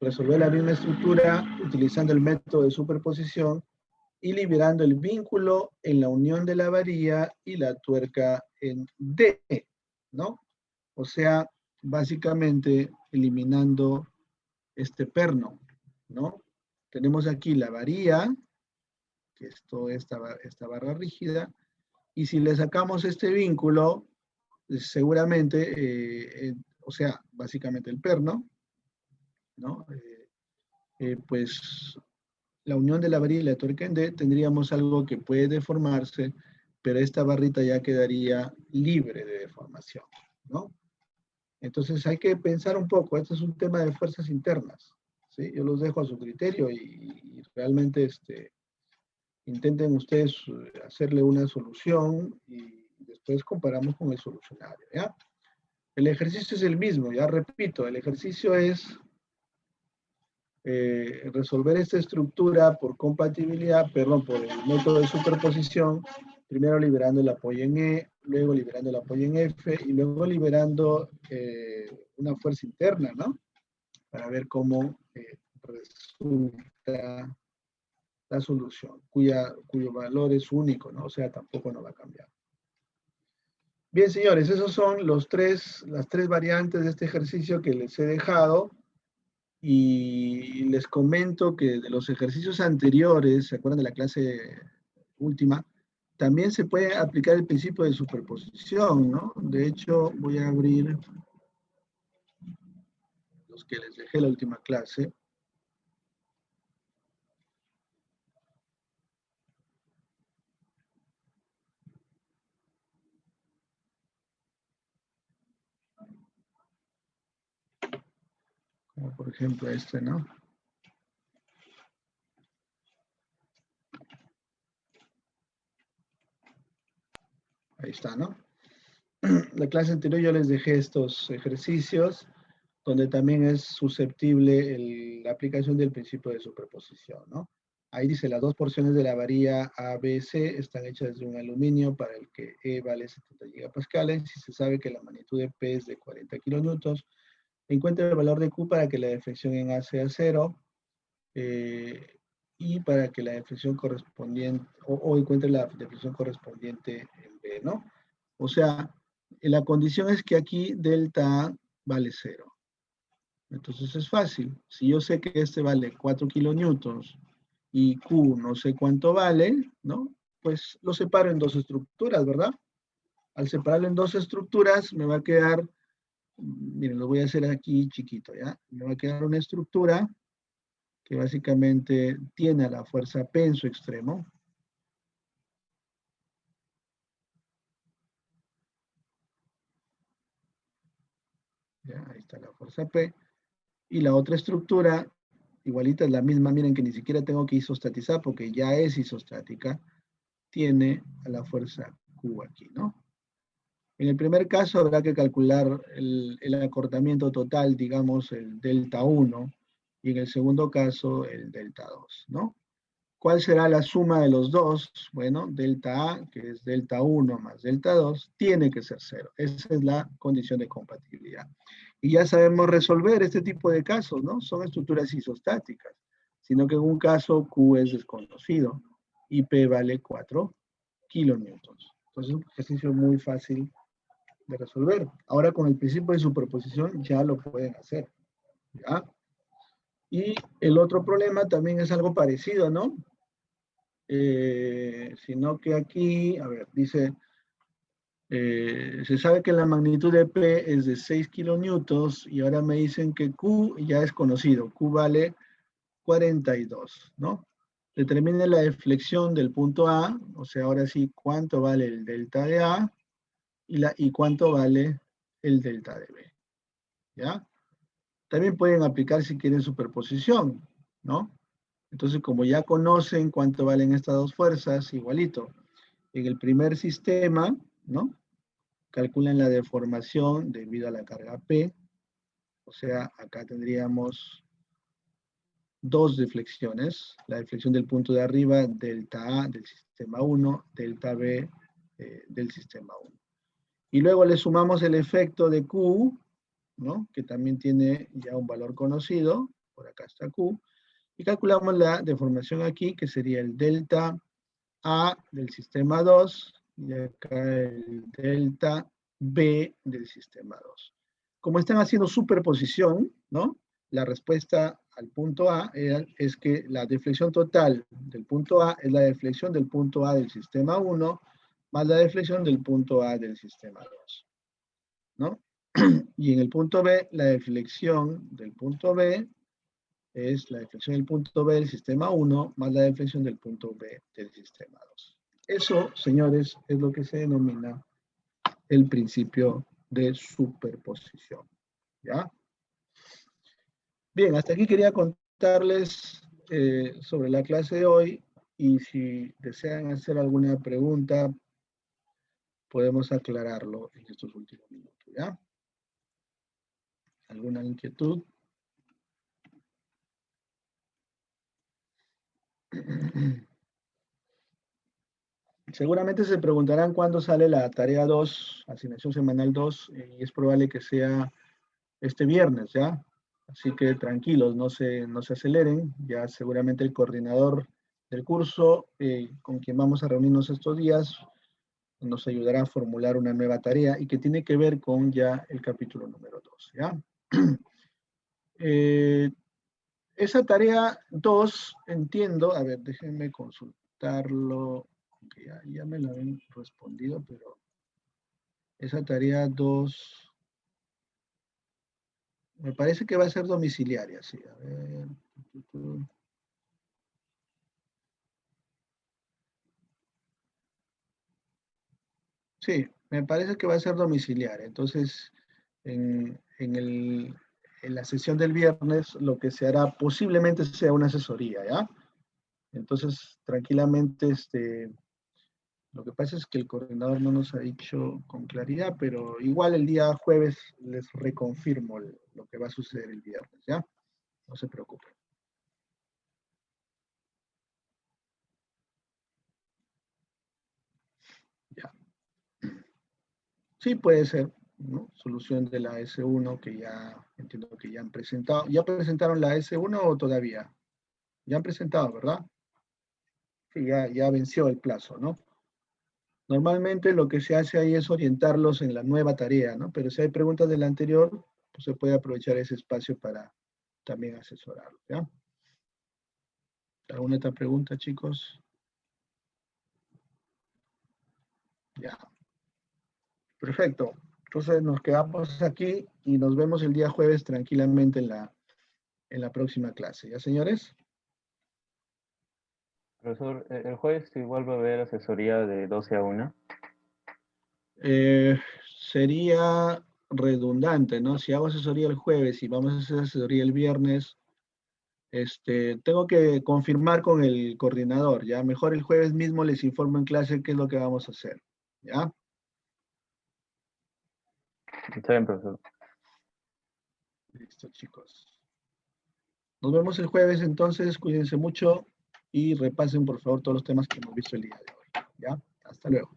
Resolver la misma estructura utilizando el método de superposición y liberando el vínculo en la unión de la varilla y la tuerca en D, ¿no? O sea, básicamente eliminando este perno, ¿no? Tenemos aquí la varilla, que es toda esta barra rígida, y si le sacamos este vínculo, seguramente, o sea, básicamente el perno, ¿no? Pues la unión de la varilla y la tuerca en D tendríamos algo que puede deformarse, pero esta barrita ya quedaría libre de deformación, ¿no? Entonces hay que pensar un poco, este es un tema de fuerzas internas, ¿sí? Yo los dejo a su criterio y realmente intenten ustedes hacerle una solución y después comparamos con el solucionario, ¿ya? El ejercicio es el mismo, ya repito, el ejercicio es resolver esta estructura por compatibilidad, perdón, por el método de superposición, primero liberando el apoyo en E, luego liberando el apoyo en F, y luego liberando una fuerza interna, ¿no? Para ver cómo resulta la solución, cuyo valor es único, ¿no? O sea, tampoco no va a cambiar. Bien, señores, esos son las tres variantes de este ejercicio que les he dejado. Y les comento que de los ejercicios anteriores, ¿se acuerdan de la clase última? También se puede aplicar el principio de superposición, ¿no? De hecho, voy a abrir los que les dejé la última clase. Como por ejemplo este, ¿no? Ahí está, ¿no? La clase anterior yo les dejé estos ejercicios donde también es susceptible la aplicación del principio de superposición, ¿no? Ahí dice, las dos porciones de la varilla ABC están hechas de un aluminio para el que E vale 70 gigapascales. Si se sabe que la magnitud de P es de 40 kilonewtons, encuentre el valor de Q para que la deflexión en A sea 0 y para que la deflexión correspondiente, o encuentre la deflexión correspondiente en B, ¿no? O sea, la condición es que aquí delta A vale 0. Entonces es fácil. Si yo sé que este vale 4 kilonewtons y Q no sé cuánto vale, ¿no? Pues lo separo en dos estructuras, ¿verdad? Al separarlo en dos estructuras me va a quedar, miren, lo voy a hacer aquí chiquito, ¿ya? Me va a quedar una estructura que básicamente tiene a la fuerza P en su extremo. Ya, ahí está la fuerza P. Y la otra estructura igualita es la misma, miren que ni siquiera tengo que isostatizar porque ya es isostática, tiene a la fuerza Q aquí, ¿no? En el primer caso habrá que calcular el acortamiento total, digamos, el delta 1, y en el segundo caso el delta 2, ¿no? ¿Cuál será la suma de los dos? Bueno, delta A, que es delta 1 más delta 2, tiene que ser 0. Esa es la condición de compatibilidad. Y ya sabemos resolver este tipo de casos, ¿no? Son estructuras isostáticas, sino que en un caso Q es desconocido y P vale 4 kilonewtons. Entonces, un ejercicio muy fácil de resolver. Ahora con el principio de superposición ya lo pueden hacer, ¿ya? Y el otro problema también es algo parecido, ¿no? Sino que aquí, a ver, dice, se sabe que la magnitud de P es de 6 kilonewtons y ahora me dicen que Q ya es conocido, Q vale 42, ¿no? Determine la deflexión del punto A, o sea, ahora sí, cuánto vale el delta de A y cuánto vale el delta de B, ¿ya? También pueden aplicar si quieren superposición, ¿no? Entonces, como ya conocen cuánto valen estas dos fuerzas, igualito. En el primer sistema, ¿no? Calculan la deformación debido a la carga P. O sea, acá tendríamos dos deflexiones. La deflexión del punto de arriba, delta A del sistema 1, delta B del sistema 1. Y luego le sumamos el efecto de Q, ¿no? Que también tiene ya un valor conocido. Por acá está Q. Y calculamos la deformación aquí, que sería el delta A del sistema 2, y acá el delta B del sistema 2. Como están haciendo superposición, ¿no? La respuesta al punto A es que la deflexión total del punto A es la deflexión del punto A del sistema 1 más la deflexión del punto A del sistema 2, ¿no? Y en el punto B, la deflexión del punto B es la deflexión del punto B del sistema 1 más la deflexión del punto B del sistema 2. Eso, señores, es lo que se denomina el principio de superposición, ¿ya? Bien, hasta aquí quería contarles sobre la clase de hoy, y si desean hacer alguna pregunta, podemos aclararlo en estos últimos minutos, ¿ya? ¿Alguna inquietud? Seguramente se preguntarán cuándo sale la tarea 2, asignación semanal 2, y es probable que sea este viernes, ¿ya? Así que tranquilos, no se aceleren, ya seguramente el coordinador del curso, con quien vamos a reunirnos estos días, nos ayudará a formular una nueva tarea y que tiene que ver con ya el capítulo número 2, ¿ya? Esa tarea 2, entiendo, a ver, déjenme consultarlo, que ya me lo habían respondido, pero esa tarea 2, me parece que va a ser domiciliaria, sí, a ver. Sí, me parece que va a ser domiciliaria, entonces en la sesión del viernes lo que se hará posiblemente sea una asesoría, ¿ya? Entonces, tranquilamente, lo que pasa es que el coordinador no nos ha dicho con claridad, pero igual el día jueves les reconfirmo lo que va a suceder el viernes, ¿ya? No se preocupen. Ya. Sí, puede ser, ¿no? Solución de la S1 que ya entiendo que ya han presentado. ¿Ya presentaron la S1 o todavía? Ya han presentado, ¿verdad? Sí, ya venció el plazo, ¿no? Normalmente lo que se hace ahí es orientarlos en la nueva tarea, ¿no? Pero si hay preguntas de la anterior, pues se puede aprovechar ese espacio para también asesorarlos, ¿ya? ¿Alguna otra pregunta, chicos? Ya. Perfecto. Entonces nos quedamos aquí y nos vemos el día jueves tranquilamente en la próxima clase. ¿Ya, señores? Profesor, el jueves igual va a haber asesoría de 12 a 1. Sería redundante, ¿no? Si hago asesoría el jueves y vamos a hacer asesoría el viernes, Tengo que confirmar con el coordinador, ¿ya? Mejor el jueves mismo les informo en clase qué es lo que vamos a hacer, ¿ya? Está bien, profesor. Listo, chicos. Nos vemos el jueves, entonces, cuídense mucho y repasen, por favor, todos los temas que hemos visto el día de hoy, ¿ya? Hasta luego.